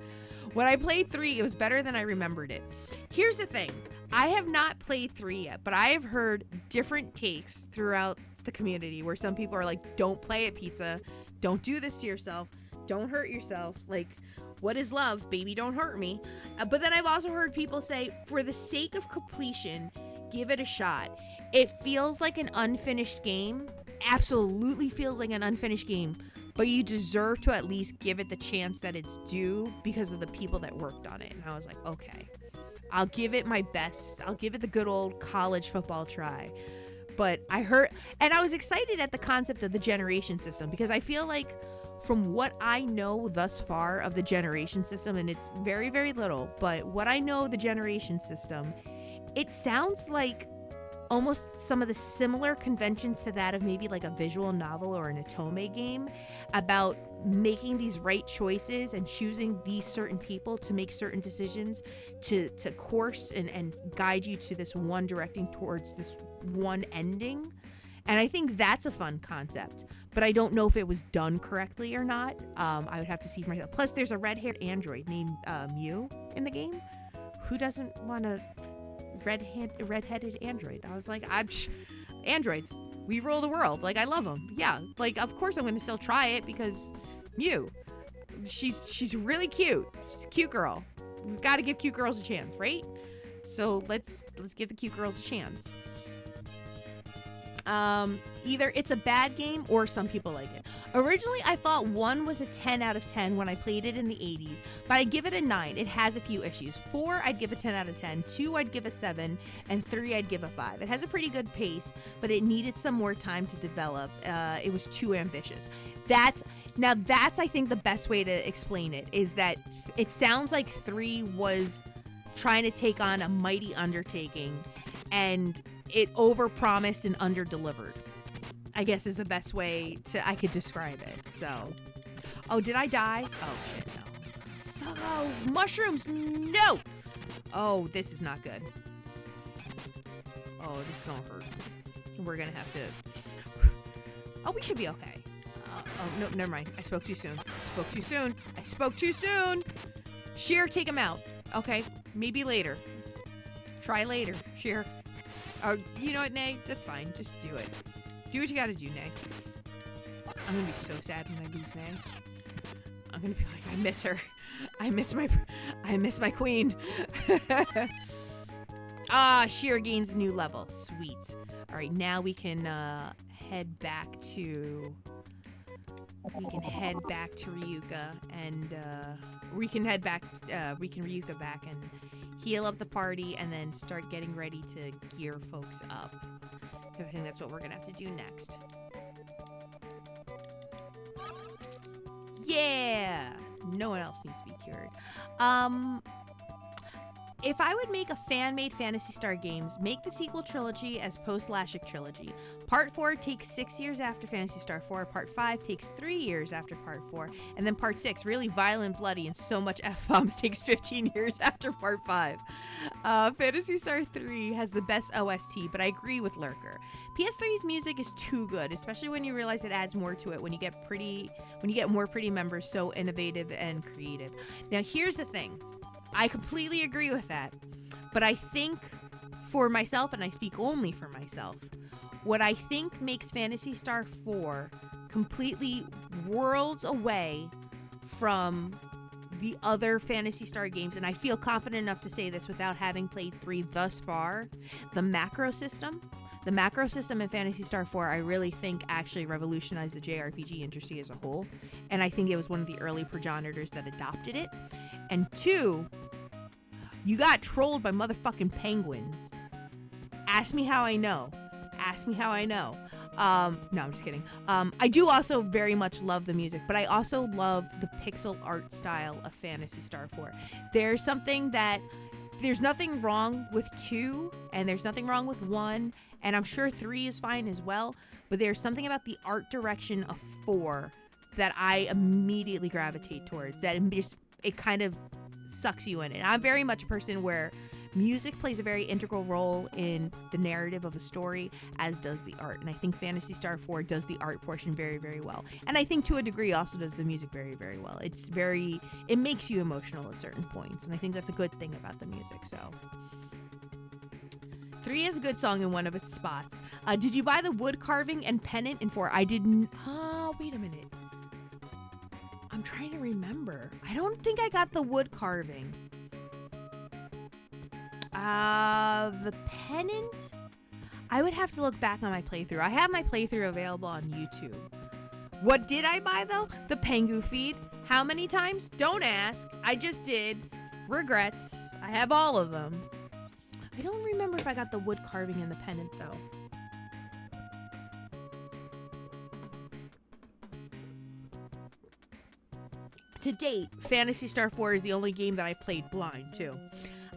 D: When I played 3, it was better than I remembered it. Here's the thing. I have not played 3 yet, but I have heard different takes throughout the community where some people are like, don't play it, Pizza. Don't do this to yourself. Don't hurt yourself. Like, what is love? Baby, don't hurt me. But then I've also heard people say, for the sake of completion, give it a shot. It feels like an unfinished game. Absolutely feels like an unfinished game. But you deserve to at least give it the chance that it's due because of the people that worked on it. And I was like, okay, I'll give it my best. I'll give it the good old college football try. But I heard, and I was excited at the concept of the generation system because I feel like from what I know thus far of the generation system, and it's very, very little, but what I know of the generation system, it sounds like almost some of the similar conventions to that of maybe like a visual novel or an Otome game about making these right choices and choosing these certain people to make certain decisions to course and guide you to this one directing towards this one ending. And I think that's a fun concept, but I don't know if it was done correctly or not. I would have to see for myself. Plus, there's a red-haired android named Mew in the game. Who doesn't want a red-headed android? I was like, androids, we rule the world. Like, I love them. Yeah, like, of course I'm going to still try it because Mew, she's really cute. She's a cute girl. We've got to give cute girls a chance, right? So let's give the cute girls a chance. Either it's a bad game or some people like it. Originally, I thought 1 was a 10 out of 10 when I played it in the 80s, but I'd give it a 9. It has a few issues. 4, I'd give a 10 out of 10. 2, I'd give a 7. And 3, I'd give a 5. It has a pretty good pace, but it needed some more time to develop. It was too ambitious. That's, I think, the best way to explain it, is that it sounds like 3 was trying to take on a mighty undertaking, and it overpromised and underdelivered, I guess, is the best way I could describe it. So, oh, did I die? Oh shit, no. So, mushrooms, no. Oh, this is not good. Oh, this is gonna hurt. We're gonna have to. Oh, we should be okay. Oh no, never mind. I spoke too soon. I spoke too soon. Sheer, take him out. Okay, maybe later. Try later, Sheer. Oh, you know what, Nay? That's fine. Just do it. Do what you gotta do, Nay. I'm gonna be so sad when I lose Nay. I'm gonna be like, I miss her. I miss my queen. Sheer gains a new level. Sweet. All right, now we can head back to Ryuka, and we can Ryuka back and heal up the party, and then start getting ready to gear folks up. I think that's what we're gonna have to do next. Yeah! No one else needs to be cured. If I would make a fan-made Phantasy Star games, make the sequel trilogy as post-Lashik trilogy. Part 4 takes 6 years after Phantasy Star IV, Part 5 takes 3 years after Part 4, and then Part 6, really violent, bloody, and so much F-bombs, takes 15 years after Part 5. Phantasy Star III has the best OST, but I agree with Lurker. PS3's music is too good, especially when you realize it adds more to it when you get more pretty members, so innovative and creative. Now here's the thing. I completely agree with that, but I think for myself, and I speak only for myself, what I think makes Phantasy Star IV completely worlds away from the other Phantasy Star games, and I feel confident enough to say this without having played 3 thus far, the macro system. The macro system in Phantasy Star IV, I really think actually revolutionized the JRPG industry as a whole, and I think it was one of the early progenitors that adopted it. And 2, you got trolled by motherfucking penguins. Ask me how I know. Ask me how I know. No, I'm just kidding. I do also very much love the music, but I also love the pixel art style of Phantasy Star IV. There's nothing wrong with 2, and there's nothing wrong with 1, and I'm sure 3 is fine as well, but there's something about the art direction of 4 that I immediately gravitate towards, that it kind of sucks you in. And I'm very much a person where music plays a very integral role in the narrative of a story, as does the art. And I think Phantasy Star IV does the art portion very, very well. And I think to a degree also does the music very, very well. It makes you emotional at certain points. And I think that's a good thing about the music. So 3 is a good song in one of its spots. Did you buy the wood carving and pennant in 4? I didn't. Wait a minute. I'm trying to remember. I don't think I got the wood carving. The pennant? I would have to look back on my playthrough. I have my playthrough available on YouTube. What did I buy, though? The Pengu feed. How many times? Don't ask. I just did. Regrets. I have all of them. I don't remember if I got the wood carving and the pennant, though. To date, Phantasy Star IV is the only game that I played blind, too.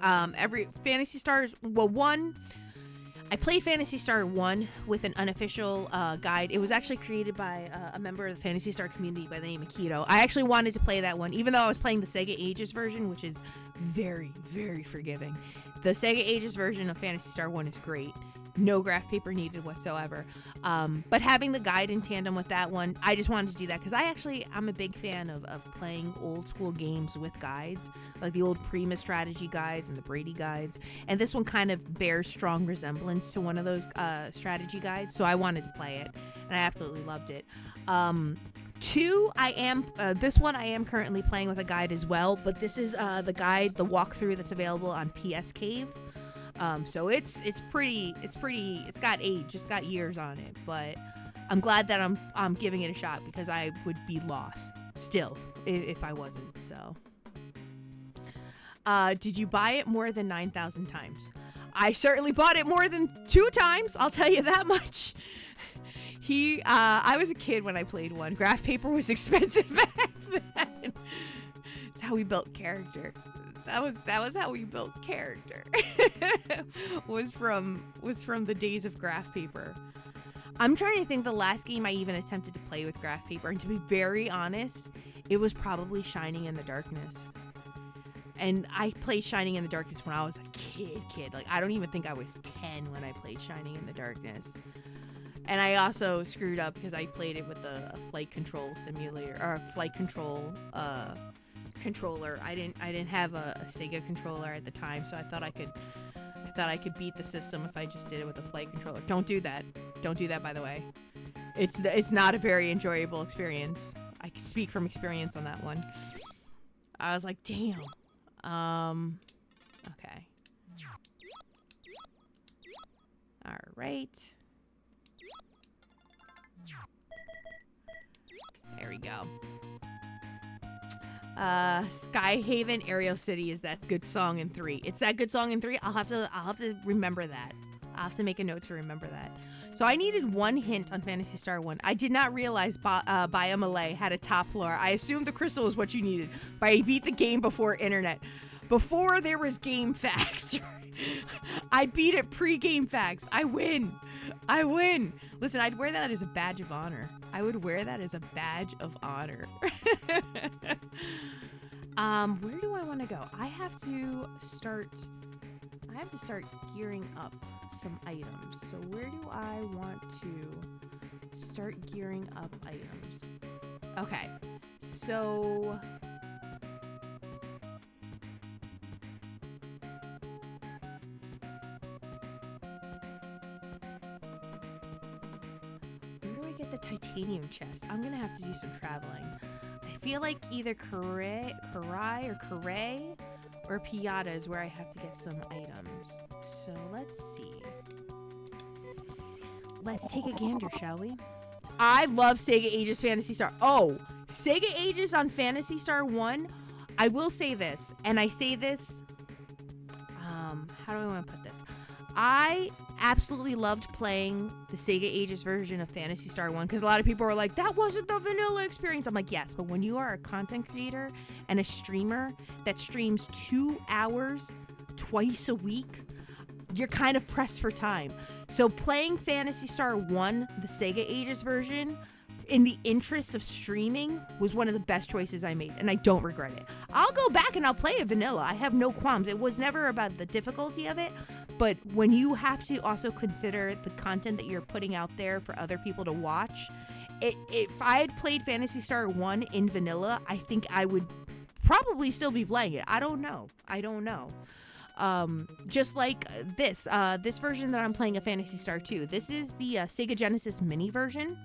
D: Every Phantasy Stars, I played Phantasy Star 1 with an unofficial guide. It was actually created by a member of the Phantasy Star community by the name of Keto. I actually wanted to play that one, even though I was playing the Sega Ages version, which is very, very forgiving. The Sega Ages version of Phantasy Star 1 is great. No graph paper needed whatsoever. But having the guide in tandem with that one, I just wanted to do that because I'm a big fan of playing old school games with guides, like the old Prima strategy guides and the Brady guides. And this one kind of bears strong resemblance to one of those strategy guides, so I wanted to play it, and I absolutely loved it. 2, this one I am currently playing with a guide as well, but this is the guide, the walkthrough that's available on PS Cave. So it's got age, it's got years on it, but I'm glad that I'm giving it a shot because I would be lost still if I wasn't. So, did you buy it more than 9,000 times? I certainly bought it more than 2 times. I'll tell you that much. I was a kid when I played 1. Graph paper was expensive back then. It's how we built character. That was how we built character. was from the days of graph paper. I'm trying to think the last game I even attempted to play with graph paper, and to be very honest, it was probably Shining in the Darkness. And I played Shining in the Darkness when I was a kid. Like, I don't even think I was 10 when I played Shining in the Darkness. And I also screwed up because I played it with a flight control simulator, or a flight control controller. I didn't have a Sega controller at the time, so I thought I could beat the system if I just did it with a flight controller. Don't do that. Don't do that, by the way. It's not a very enjoyable experience. I speak from experience on that one. I was like, damn. Okay. All right. There we go. Skyhaven Aerial City is that good song in 3. It's that good song in 3. I'll have to remember that. I'll have to make a note to remember that. So I needed one hint on Phantasy Star 1. I did not realize Biomalay had a top floor. I assumed the crystal was what you needed, but I beat the game before internet. Before there was game facts. I beat it pre-game facts. I win. Listen, I'd wear that as a badge of honor. I would wear that as a badge of honor. Where do I want to go? I have to start gearing up some items. So where do I want to start gearing up items? Okay. So get the titanium chest? I'm gonna have to do some traveling. I feel like either Karai or Piata is where I have to get some items. So let's see. Let's take a gander, shall we? I love Sega Ages Phantasy Star. Oh, Sega Ages on Phantasy Star 1. I will say this, and I say this, how do I want to put this? I absolutely loved playing the Sega Ages version of Phantasy Star 1 because a lot of people were like, that wasn't the vanilla experience. I'm like, yes, but when you are a content creator and a streamer that streams 2 hours twice a week, you're kind of pressed for time. So playing Phantasy Star 1, the Sega Ages version, in the interest of streaming was one of the best choices I made, and I don't regret it. I'll go back and I'll play it vanilla. I have no qualms. It was never about the difficulty of it, but when you have to also consider the content that you're putting out there for other people to watch, if I had played Phantasy Star 1 in vanilla, I think I would probably still be playing it. I don't know. Just like this version that I'm playing of Phantasy Star 2. This is the Sega Genesis Mini version,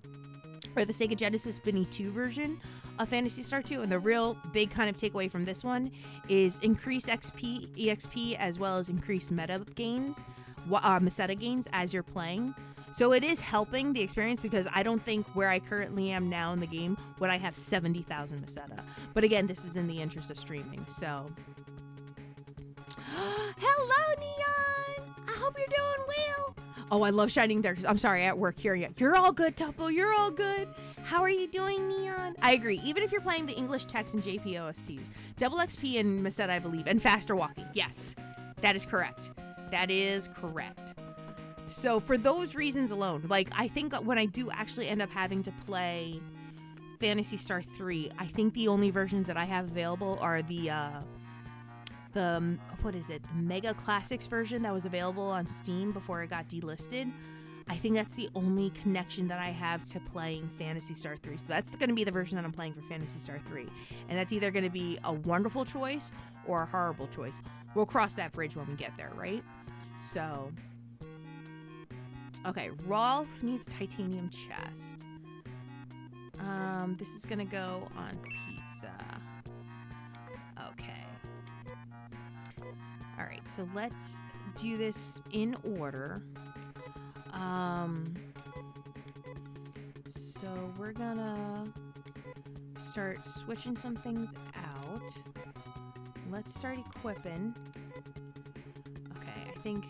D: or the Sega Genesis Mini 2 version of Phantasy Star 2. And the real big kind of takeaway from this one is increased EXP, as well as increased meta gains, meseta gains as you're playing. So it is helping the experience because I don't think where I currently am now in the game would I have 70,000 meseta. But again, this is in the interest of streaming, so... Hello, Neon! I hope you're doing well. Oh, I love Shining there. I'm sorry, at work here. You're all good, Topo. You're all good. How are you doing, Neon? I agree. Even if you're playing the English text and JP OSTs, double XP and Meseta, I believe, and faster walking. Yes, that is correct. That is correct. So for those reasons alone, like I think when I do actually end up having to play Phantasy Star 3, I think the only versions that I have available are the what is it? The Mega Classics version that was available on Steam before it got delisted. I think that's the only connection that I have to playing Phantasy Star 3. So that's going to be the version that I'm playing for Phantasy Star 3. And that's either going to be a wonderful choice or a horrible choice. We'll cross that bridge when we get there, right? So, okay, Rolf needs titanium chest. This is going to go on pizza. Okay. All right, so let's do this in order. So we're gonna start switching some things out. Let's start equipping. Okay, I think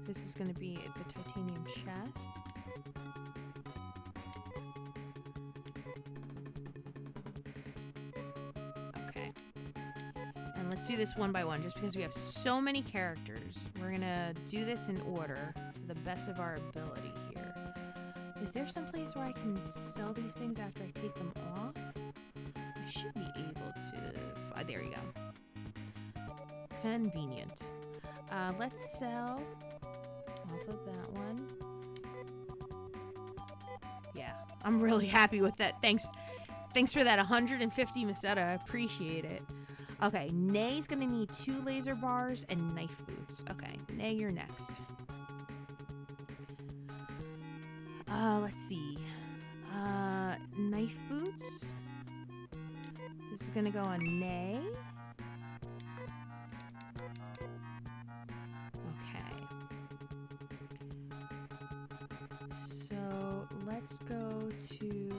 D: this is gonna be the titanium chest. Let's do this one by one, just because we have so many characters. We're gonna do this in order to the best of our ability here. Is there some place where I can sell these things after I take them off? I should be able to. There you go. Convenient. Let's sell off of that one. Yeah, I'm really happy with that. Thanks for that 150 meseta. I appreciate it. Okay, Nay's gonna need 2 laser bars and knife boots. Okay, Nay, you're next. Let's see. Knife boots. This is gonna go on Nay. Okay. So, let's go to,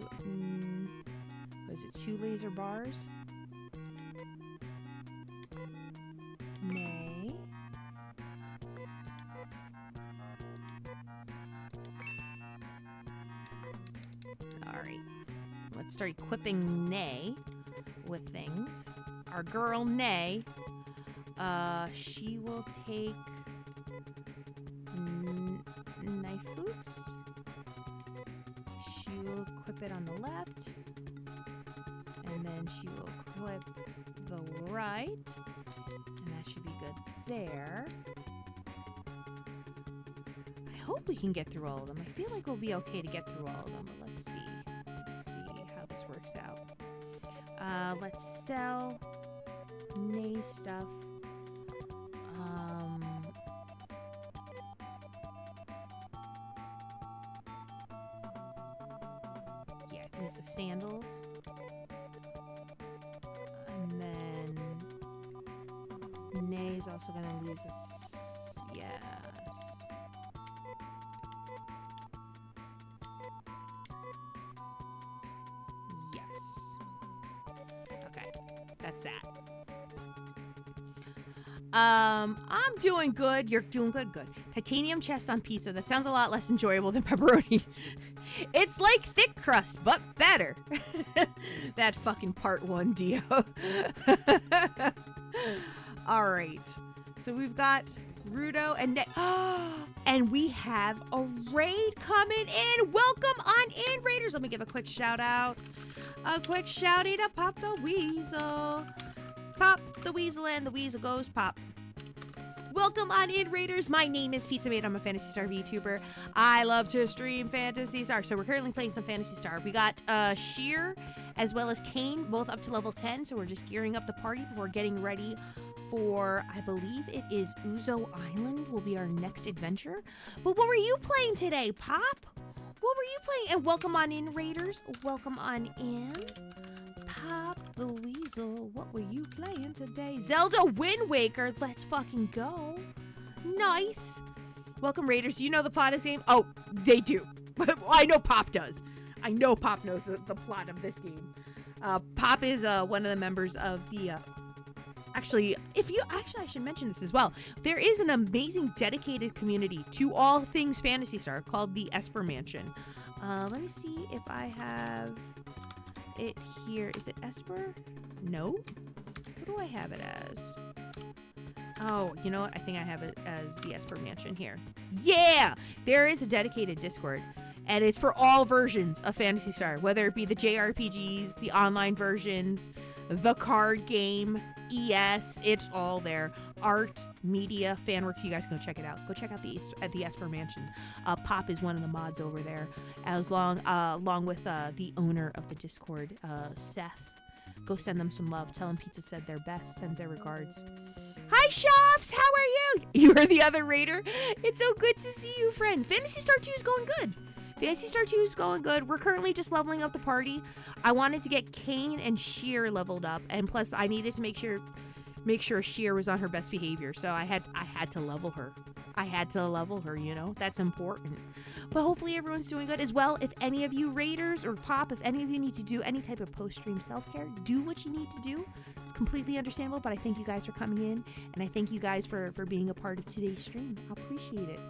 D: what is it, 2 laser bars? Nay. Alright. Let's start equipping Nay with things. Our girl Nay, she will take knife boots. She will equip it on the left. And then she will equip the right. And that should be good there. I hope we can get through all of them. I feel like we'll be okay to get through all of them, but let's see. Let's see how this works out. Let's sell Nay stuff. is the sandals. And then Nay is also going to lose yes. Yes. Okay, that's that. I'm doing good. You're doing good. Good. Titanium chest on pizza. That sounds a lot less enjoyable than pepperoni. It's like thick crust, but better. That fucking part 1 Dio. All right. So we've got Rudo and and we have a raid coming in. Welcome on in, raiders. Let me give a quick shout out. A quick shouty to Pop the Weasel. Pop the Weasel and the Weasel goes pop. Welcome on in, raiders. My name is Pizza Mate. I'm a Phantasy Star VTuber. I love to stream Phantasy Star. So we're currently playing some Phantasy Star. We got Sheer as well as Kane, both up to level 10. So we're just gearing up the party before getting ready for, I believe it is Uzo Island will be our next adventure. But what were you playing today, Pop? What were you playing? And welcome on in, raiders. Welcome on in. Pop the Weasel, what were you playing today? Zelda Wind Waker, let's fucking go. Nice. Welcome, raiders. Do you know the plot of this game? Oh, they do. I know Pop does. I know Pop knows the plot of this game. Pop is one of the members of the... Actually, I should mention this as well. There is an amazing dedicated community to all things Phantasy Star called the Esper Mansion. Let me see if I have... it here. Is it Esper? No. What do I have it as? Oh, you know what? I think I have it as the Esper Mansion here. Yeah! There is a dedicated Discord, and it's for all versions of Phantasy Star, whether it be the JRPGs, the online versions, the card game, ES, it's all there. Art, media, fan work, you guys go check it out. Go check out the Esper Mansion. Pop is one of the mods over there, along with the owner of the Discord, Seth. Go send them some love. Tell them Pizza said they're best. Sends their regards. Hi, Shofts! How are you? You are the other raider. It's so good to see you, friend. Phantasy Star 2 is going good. Phantasy Star 2 is going good. We're currently just leveling up the party. I wanted to get Kane and Sheer leveled up, and plus I needed to make sure Sheer was on her best behavior. So I had to level her. I had to level her, you know? That's important. But hopefully everyone's doing good as well. If any of you raiders or Pop, if any of you need to do any type of post-stream self-care, do what you need to do. It's completely understandable, but I thank you guys for coming in, and I thank you guys for being a part of today's stream. I appreciate it.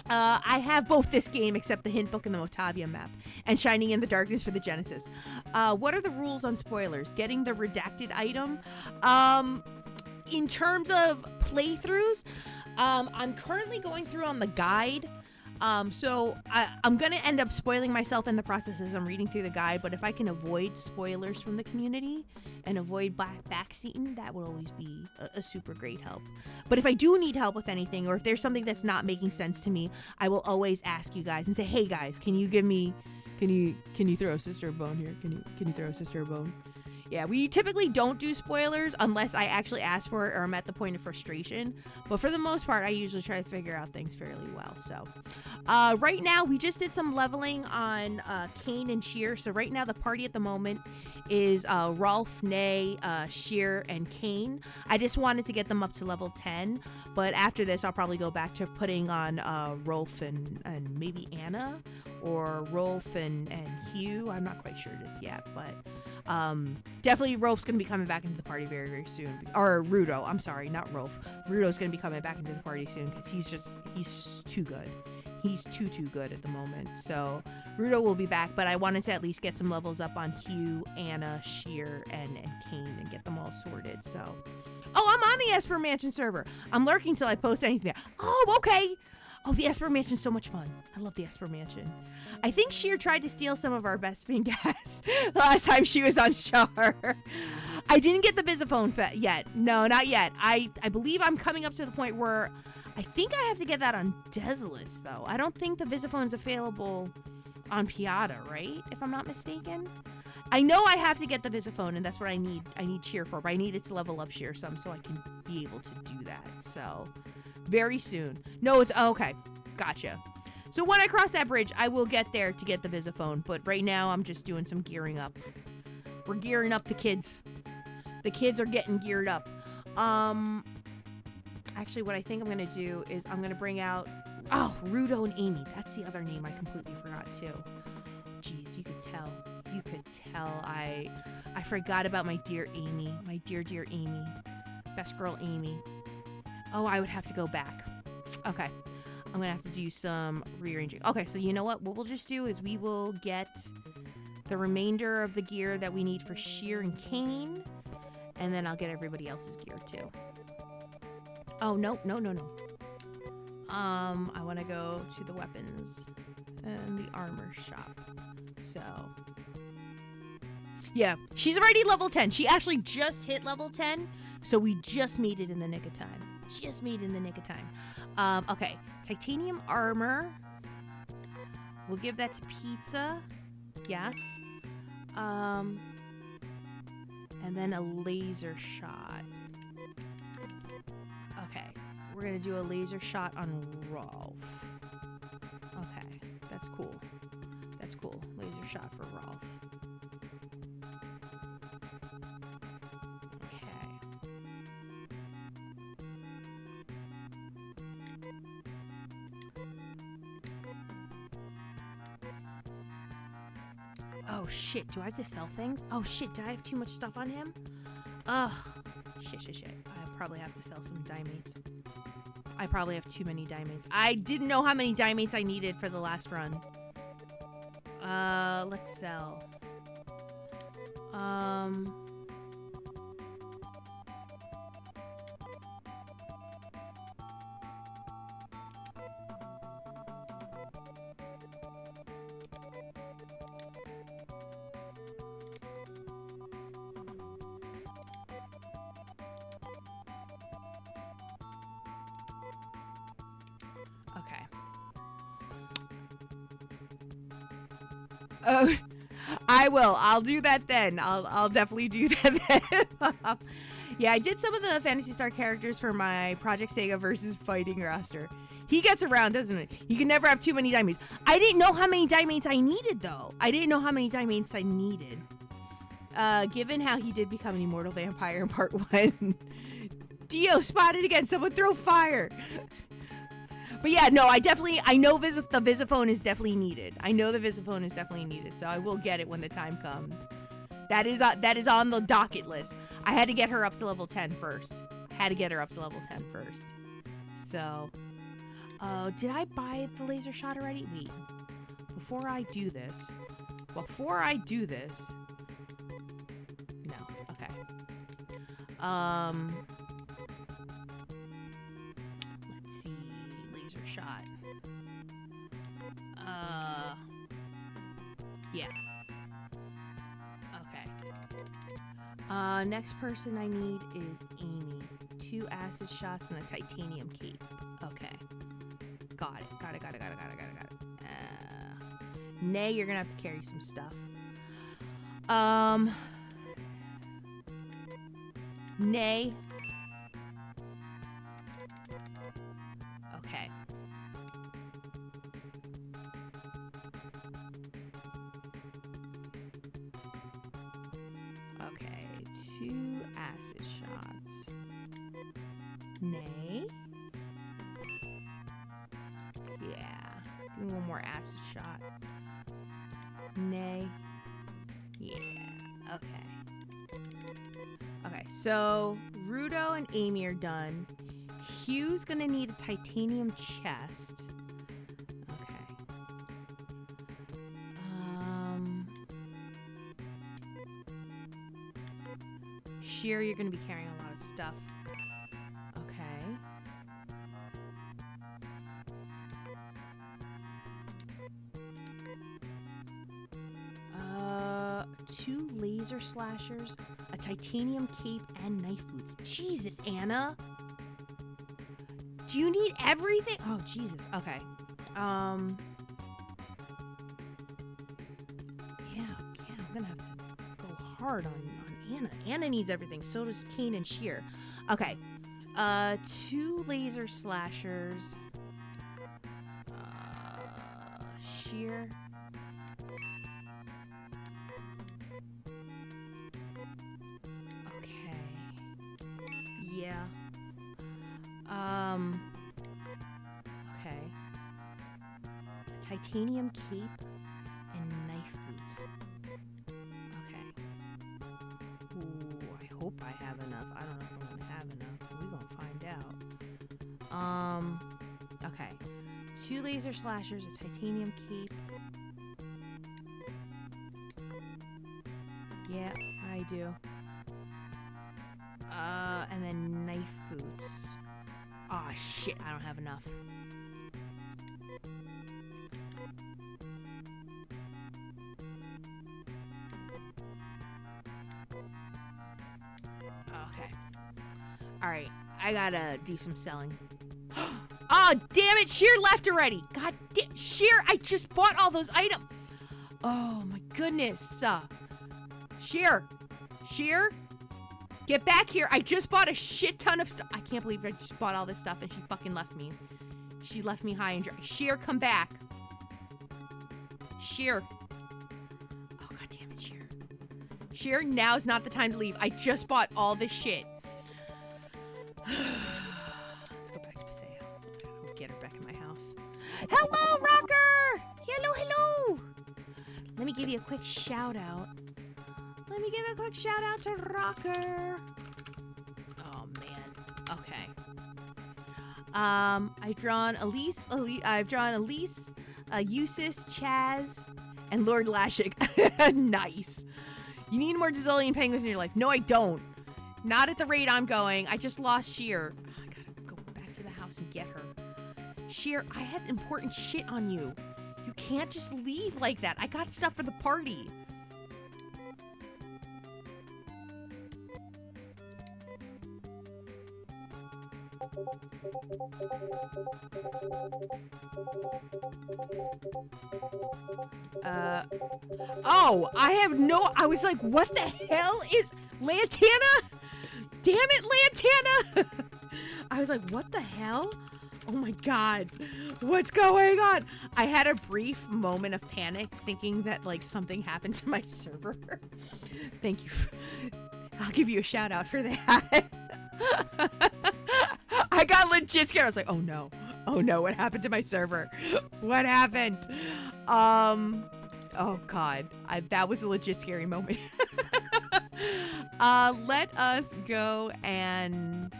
D: I have both this game, except the hint book and the Motavia map, and Shining in the Darkness for the Genesis. What are the rules on spoilers? Getting the redacted item? In terms of playthroughs, I'm currently going through on the guide. So I'm going to end up spoiling myself in the process as I'm reading through the guide, but if I can avoid spoilers from the community and avoid backseating, that would always be a super great help. But if I do need help with anything, or if there's something that's not making sense to me, I will always ask you guys and say, hey guys, can you throw a sister a bone here? Can you throw a sister a bone? Yeah, we typically don't do spoilers unless I actually ask for it or I'm at the point of frustration. But for the most part, I usually try to figure out things fairly well. So right now, we just did some leveling on Kane and Sheer. So right now, the party at the moment is Rolf, Nay, Sheer, and Kane. I just wanted to get them up to level 10. But after this, I'll probably go back to putting on Rolf and maybe Anna, or Rolf and Hugh. I'm not quite sure just yet, but... definitely Rolf's going to be coming back into the party very, very soon. Or Rudo, I'm sorry, not Rolf. Rudo's going to be coming back into the party soon because he's too good. He's too good at the moment. So Rudo will be back, but I wanted to at least get some levels up on Hugh, Anna, Sheer, and Kane and get them all sorted. So, oh, I'm on the Esper Mansion server. I'm lurking till I post anything there. Oh, okay. Oh, the Esper Mansion's so much fun. I love the Esper Mansion. I think Sheer tried to steal some of our best bean gas last time she was on Char. I didn't get the Visiphone yet. No, not yet. I believe I'm coming up to the point where I think I have to get that on Desolus, though. I don't think the Visiphone's available on Piata, right? If I'm not mistaken. I know I have to get the Visiphone, and that's what I need. I need Sheer for, but I need it to level up Sheer some so I can be able to do that. So... very soon. No, it's okay. Gotcha. So when I cross that bridge, I will get there to get the Visiphone. But right now, I'm just doing some gearing up. We're gearing up the kids. The kids are getting geared up. Actually, what I think I'm going to do is I'm going to bring out... Oh, Rudo and Amy. That's the other name I completely forgot, too. Jeez, you could tell. You could tell I forgot about my dear Amy. My dear, dear Amy. Best girl Amy. Oh, I would have to go back. Okay. I'm going to have to do some rearranging. Okay, so you know what? What we'll just do is we will get the remainder of the gear that we need for Sheer and Kane. And then I'll get everybody else's gear, too. Oh, no. I want to go to the weapons and the armor shop. So, yeah, she's already level 10. She actually just hit level 10, so we just made it in the nick of time. Just made it in the nick of time. Okay, titanium armor. We'll give that to Pizza. Yes. And then a laser shot. Okay, we're gonna do a laser shot on Rolf. Okay, that's cool. That's cool. Laser shot for Rolf. Okay. Oh shit, do I have to sell things? Oh shit, did I have too much stuff on him? Ugh. Shit. I probably have to sell some dimates. I probably have too many dimates. I didn't know how many dimates I needed for the last run. Let's sell. Okay. Oh, I will. I'll do that then. I'll definitely do that then. Yeah, I did some of the Phantasy Star characters for my Project Sega versus Fighting roster. He gets around, doesn't it? He can never have too many diamonds. I didn't know how many diamonds I needed, though. I didn't know how many diamonds I needed. Given how he did become an immortal vampire in part 1. Dio spotted again. Someone throw fire. But yeah, no, I know the Visiphone is definitely needed. I know the Visiphone is definitely needed, so I will get it when the time comes. That is on the docket list. I had to get her up to level 10 first. So, did I buy the laser shot already? Wait, before I do this, no, okay. Let's see. Laser shot. Yeah. Okay. Next person I need is Amy. 2 acid shots and a titanium cape. Okay. Got it. Nay, you're gonna have to carry some stuff. Nay. Okay. Okay, 2 acid shots. Nay. Yeah. Give me one more acid shot. Nay. Yeah. Okay. Okay, so Rudo and Amy are done. Hugh's gonna need a titanium chest. Okay. Sheer, you're gonna be carrying a lot of stuff. Okay. 2 laser slashers, a titanium cape, and knife boots. Jesus, Anna. Do you need everything? Oh, Jesus. Okay. Yeah, I'm gonna have to go hard on Anna. Anna needs everything. So does Kane and Sheer. Okay. 2 laser slashers. Sheer. Okay. Yeah. Okay. A titanium cape and knife boots. Okay. Ooh, I hope I have enough. I don't know if I'm gonna have enough, but we're gonna find out. Okay. 2 laser slashers, a titanium cape. Yeah, I do. And then knife boots. Aw, shit, I don't have enough. Okay. Alright, I gotta do some selling. Oh, damn it, Sheer left already. God damn, Sheer, I just bought all those items. Oh, my goodness. Sheer, get back here. I just bought a shit ton of stuff. I can't believe I just bought all this stuff and she fucking left me. She left me high and dry. Sheer, come back. Sheer. Oh, god damn it, Sheer. Sheer, now's not the time to leave. I just bought all this shit. Let's go back to Paseo. I'll get her back in my house. Hello, Rocker! Hello. Let me give you a quick shout out. Let me give a quick shout out to Rocker. Oh man. Okay. I've drawn Elise, Eustace, Chaz, and Lord Lashik. Nice. You need more Dizolian penguins in your life. No, I don't. Not at the rate I'm going. I just lost Sheer. I gotta go back to the house and get her. Sheer, I had important shit on you. You can't just leave like that. I got stuff for the party. Oh, I was like, what the hell is Lantana? Damn it, Lantana! I was like, what the hell? Oh my god, what's going on? I had a brief moment of panic thinking that like something happened to my server. Thank you. I'll give you a shout out for that. I got legit scared. I was like, oh no, what happened to my server? What happened? Oh god, that was a legit scary moment. Let us go, and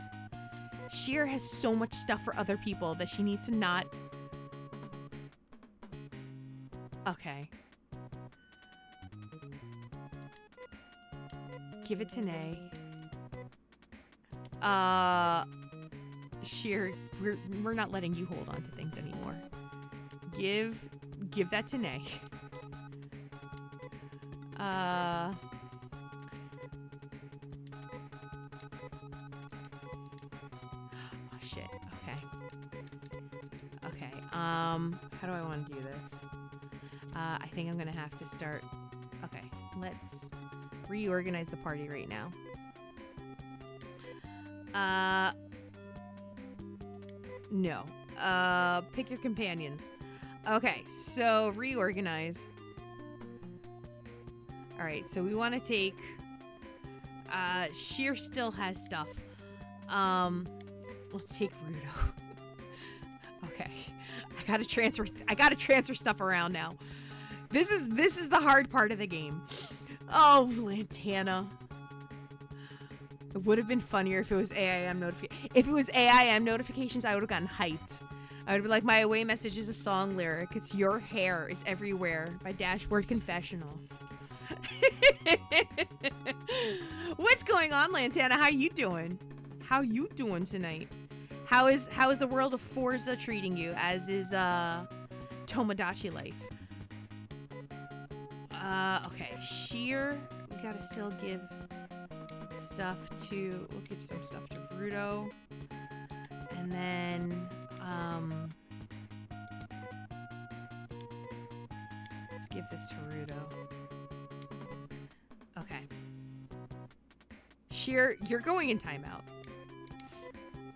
D: Sheer has so much stuff for other people that she needs to not. Okay. Give it to Nay. Sheer, we're not letting you hold on to things anymore. Give that to Nay. Oh shit. Okay. How do I want to do this? I think I'm gonna have to start. Okay, let's reorganize the party right now. No. Pick your companions. Okay, so reorganize. Alright, so we want to take... Sheer still has stuff. Let's take Rudo. Okay. I gotta transfer stuff around now. This is the hard part of the game. Oh, Lantana. It would have been funnier if it was AIM notifications. If it was AIM notifications, I would have gotten hyped. I would be like, my away message is a song lyric. It's your hair is everywhere by Dashboard Confessional. What's going on, Lantana? How you doing? How you doing tonight? How is the world of Forza treating you? As is Tomodachi life. Okay, Sheer. We gotta still give stuff to. We'll give some stuff to Rudo, and then let's give this to Rudo. Okay. Sheer, you're going in timeout.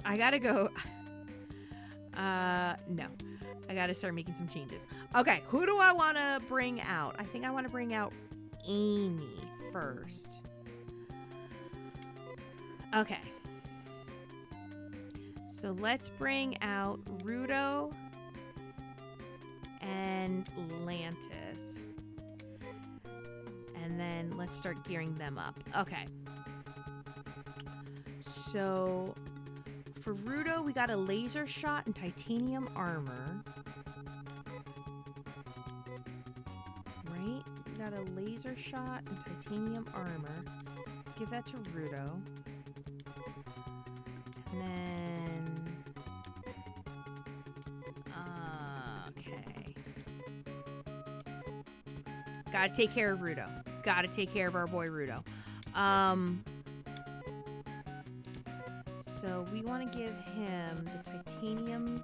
D: I gotta go. No. I gotta start making some changes. Okay, who do I want to bring out? I think I want to bring out Amy first. Okay. So let's bring out Rudo and Lantis. And then let's start gearing them up. Okay. So for Rudo, we got a laser shot and titanium armor. Right? We got a laser shot and titanium armor. Let's give that to Rudo. And then... okay. Gotta take care of Rudo. Gotta take care of our boy Rudo. So we want to give him the titanium.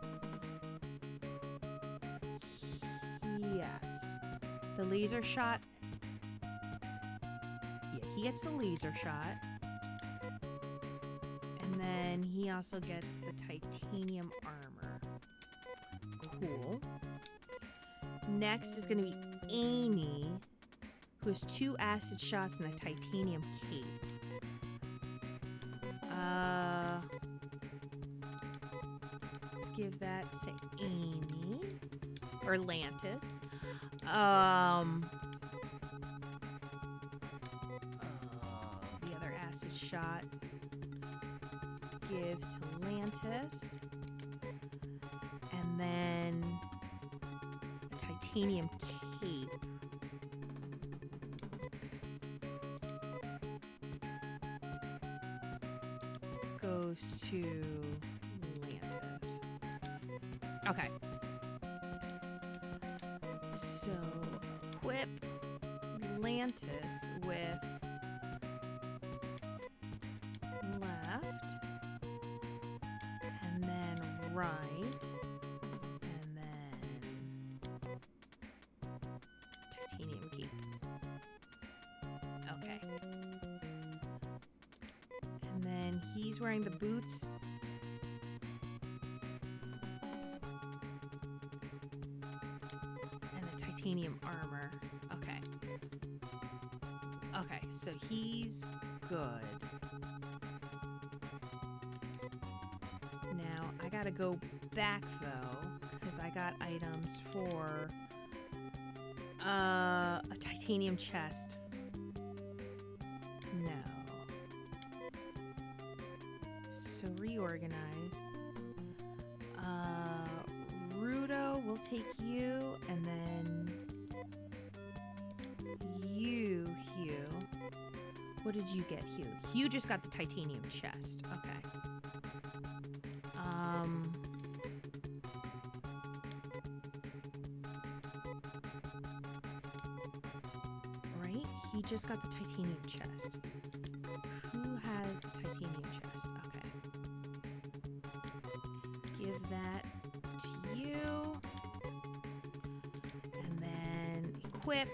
D: Yes. The laser shot. Yeah, he gets the laser shot. And then he also gets the titanium armor. Cool. Next is going to be Amy, who has 2 acid shots and a titanium cape. Let's give that to Amy. Or Lantis. The other acid shot. Give to Lantis. And then a titanium cape. Goes to Lantis. Okay. So equip Lantis with left, and then right, and then titanium cape. Okay. And then he's wearing the boots. And the titanium armor. Okay. Okay, so he's good. Now, I gotta go back, though, because I got items for a titanium chest. No. So reorganize. Rudo will take you, and then you, Hugh. What did you get, Hugh? Hugh just got the titanium chest. Okay. Right? He just got the titanium chest. Who has the titanium chest? Okay. Give that to you. And then equip.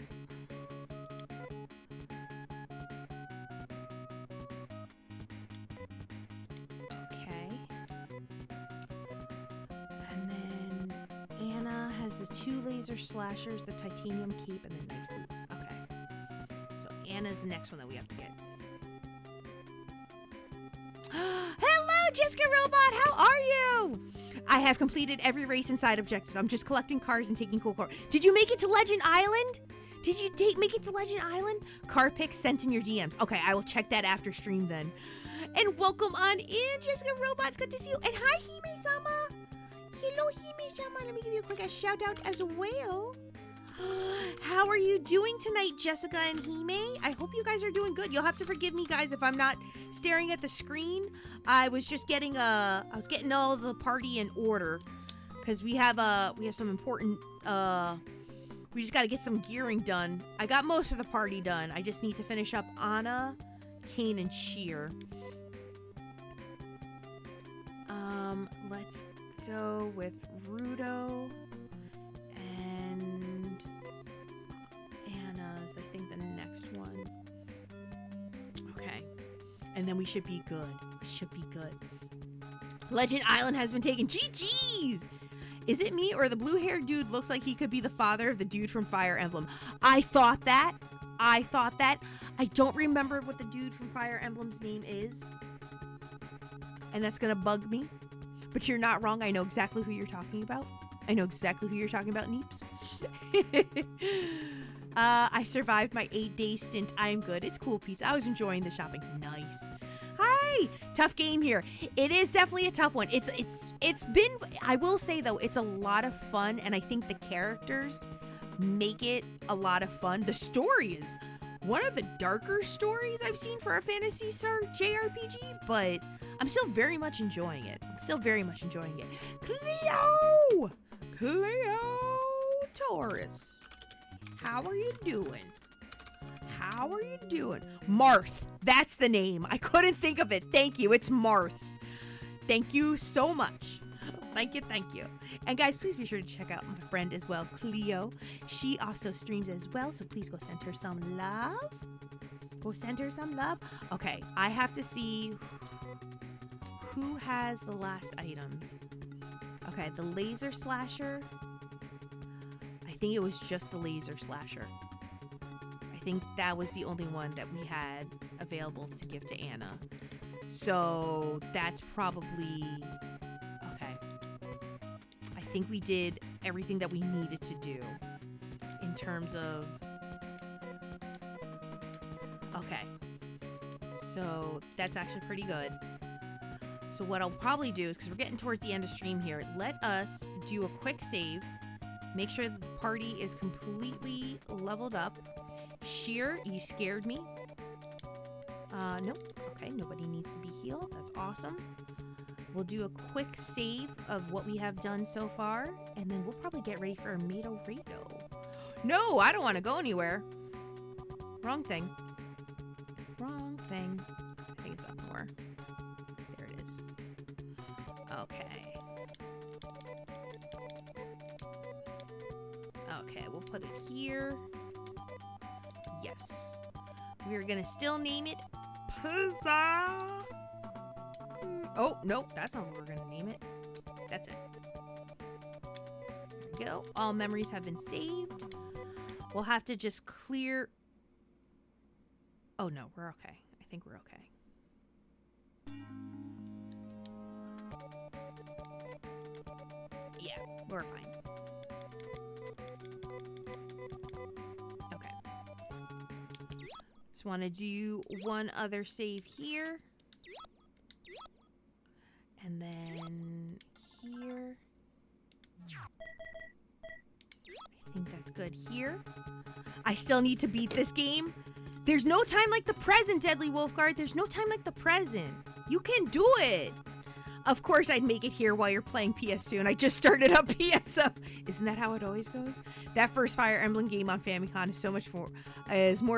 D: Okay. And then Anna has the 2 laser slashers, the titanium cape, and the knife boots. Okay. So Anna's the next one that we have to get. Hello, Jessica Robot! How are you? I have completed every race and side objective. I'm just collecting cars and taking cool cars. Did you make it to Legend Island? Did you make it to Legend Island? Car pics sent in your DMs. Okay, I will check that after stream then. And welcome on in, Jessica Robot. It's good to see you. And hi, Hime-sama. Hello, Hime-sama. Let me give you a quick shout out as well. How are you doing tonight, Jessica and Hime? I hope you guys are doing good. You'll have to forgive me, guys, if I'm not staring at the screen. I was just getting getting all the party in order because we have some important we just got to get some gearing done. I got most of the party done. I just need to finish up Anna, Kane, and Sheer. Let's go with Rudo and Anna's, I think, the next one. Okay. And then we should be good. We should be good. Legend Island has been taken. GG's. Is it me or the blue-haired dude looks like he could be the father of the dude from Fire Emblem? I thought that. I don't remember what the dude from Fire Emblem's name is. And that's going to bug me. But you're not wrong. I know exactly who you're talking about. Neeps. I survived my 8-day stint. I'm good. It's cool, Pizza. I was enjoying the shopping. Nice. Hi. Tough game here. It is definitely a tough one. It's been, I will say though, it's a lot of fun, and I think the characters make it a lot of fun. The story is one of the darker stories I've seen for a Phantasy Star JRPG, but I'm still very much enjoying it. Cleo Taurus. How are you doing? Marth. That's the name. I couldn't think of it. Thank you. It's Marth. Thank you so much. Thank you. And guys, please be sure to check out my friend as well, Cleo. She also streams as well, so please go send her some love. Okay, I have to see who has the last items. Okay, the laser slasher. I think it was just the laser slasher. I think that was the only one that we had available to give to Anna. So that's probably okay. I think we did everything that we needed to do in terms of okay. So that's actually pretty good. So what I'll probably do is, because we're getting towards the end of stream here, let us do a quick save. Make sure that the party is completely leveled up. Sheer, you scared me. Nope. Okay, nobody needs to be healed. That's awesome. We'll do a quick save of what we have done so far, and then we'll probably get ready for a Rito. No, I don't want to go anywhere. Wrong thing. I think it's up more. There it is. Okay. Okay, we'll put it here. Yes. We're gonna still name it Pizza. Oh, nope, that's not what we're gonna name it. That's it. There we go. All memories have been saved. We'll have to just clear. Oh no, we're okay. I think we're okay. Yeah, we're fine. Okay. Just want to do one other save here. And then here. I think that's good here. I still need to beat this game. There's no time like the present, Deadly Wolfguard. There's no time like the present. You can do it. Of course, I'd make it here while you're playing PS2, and I just started up PS2. Isn't that how it always goes? That first Fire Emblem game on Famicom is so much more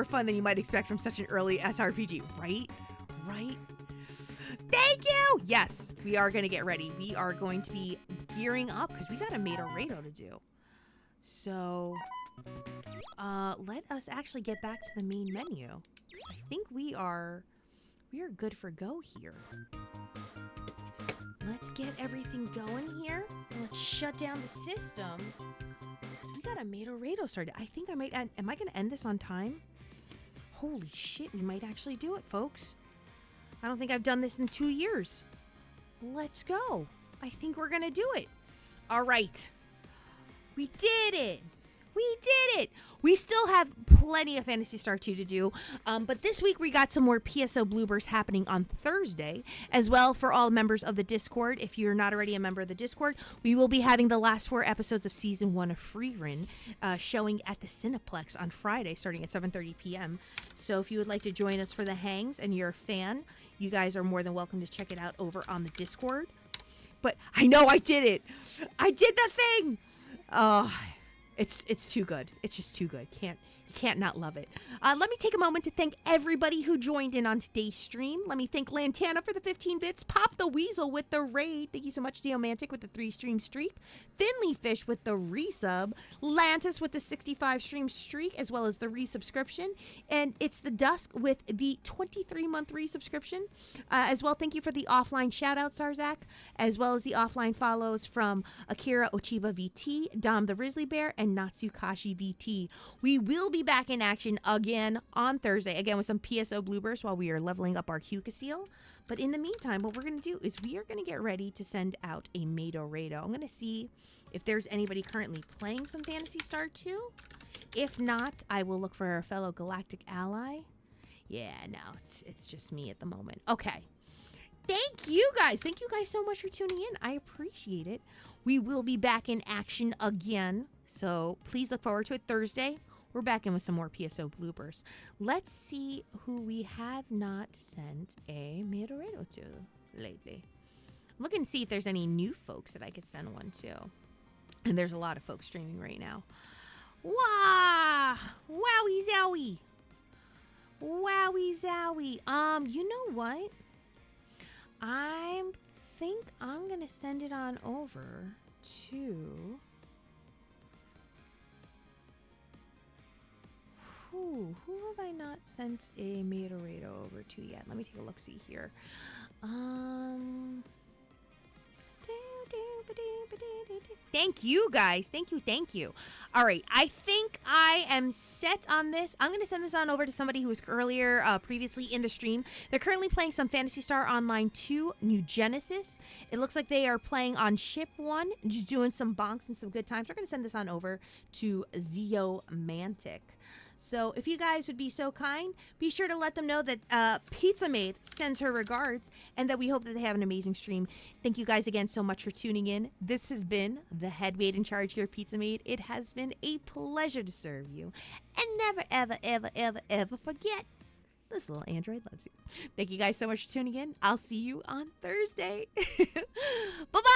D: fun than you might expect from such an early SRPG, right? Right? Thank you! Yes, we are going to get ready. We are going to be gearing up because we got a Rado to do. So, let us actually get back to the main menu. I think we are good for go here. Let's get everything going here. Let's shut down the system. Because we got a Rado started. I think I might end. Am I going to end this on time? Holy shit, we might actually do it, folks. I don't think I've done this in 2 years. Let's go. I think we're going to do it. All right. We did it. We still have plenty of Phantasy Star II to do, but this week we got some more PSO Bluebursts happening on Thursday, as well for all members of the Discord. If you're not already a member of the Discord, we will be having the last 4 episodes of Season 1 of Freerun showing at the Cineplex on Friday, starting at 7:30 p.m. So if you would like to join us for the hangs and you're a fan, you guys are more than welcome to check it out over on the Discord. But I know I did it. I did the thing. It's too good. It's just too good. You can't not love it. Let me take a moment to thank everybody who joined in on today's stream. Let me thank Lantana for the 15 bits, Pop the Weasel with the raid. Thank you so much, Geomantic with the 3 stream streak, Finley Fish with the resub, Lantis with the 65 stream streak, as well as the resubscription, and it's the Dusk with the 23-month resubscription. As well, thank you for the offline shout-out, Sarzak, as well as the offline follows from Akira Ochiba VT, Dom the Grizzly Bear, and Natsukashi VT. We will be back in action again on Thursday, again with some PSO bloopers while we are leveling up our Huka Seal. But in the meantime, what we're going to do is we are going to get ready to send out a Mado Rado. I'm going to see if there's anybody currently playing some Phantasy Star II. If not, I will look for a fellow galactic ally. Yeah, no, it's just me at the moment. Okay. Thank you guys. Thank you guys so much for tuning in. I appreciate it. We will be back in action again. So please look forward to it Thursday. We're back in with some more PSO bloopers. Let's see who we have not sent a Midorado to lately. I'm looking to see if there's any new folks that I could send one to. And there's a lot of folks streaming right now. Wow! Wowie zowie! Wowie zowie. You know what? I think I'm gonna send it on over to who have I not sent a Midorado over to yet? Let me take a look see here. Thank you guys. Thank you. All right. I think I am set on this. I'm going to send this on over to somebody who was earlier, previously in the stream. They're currently playing some Phantasy Star Online 2 New Genesis. It looks like they are playing on Ship 1, just doing some bonks and some good times. We're going to send this on over to Zeomantic. So if you guys would be so kind, be sure to let them know that Pizza Maid sends her regards and that we hope that they have an amazing stream. Thank you guys again so much for tuning in. This has been the head maid in charge here, Pizza Maid. It has been a pleasure to serve you. And never, ever, ever, ever, ever forget, this little android loves you. Thank you guys so much for tuning in. I'll see you on Thursday. Bye-bye.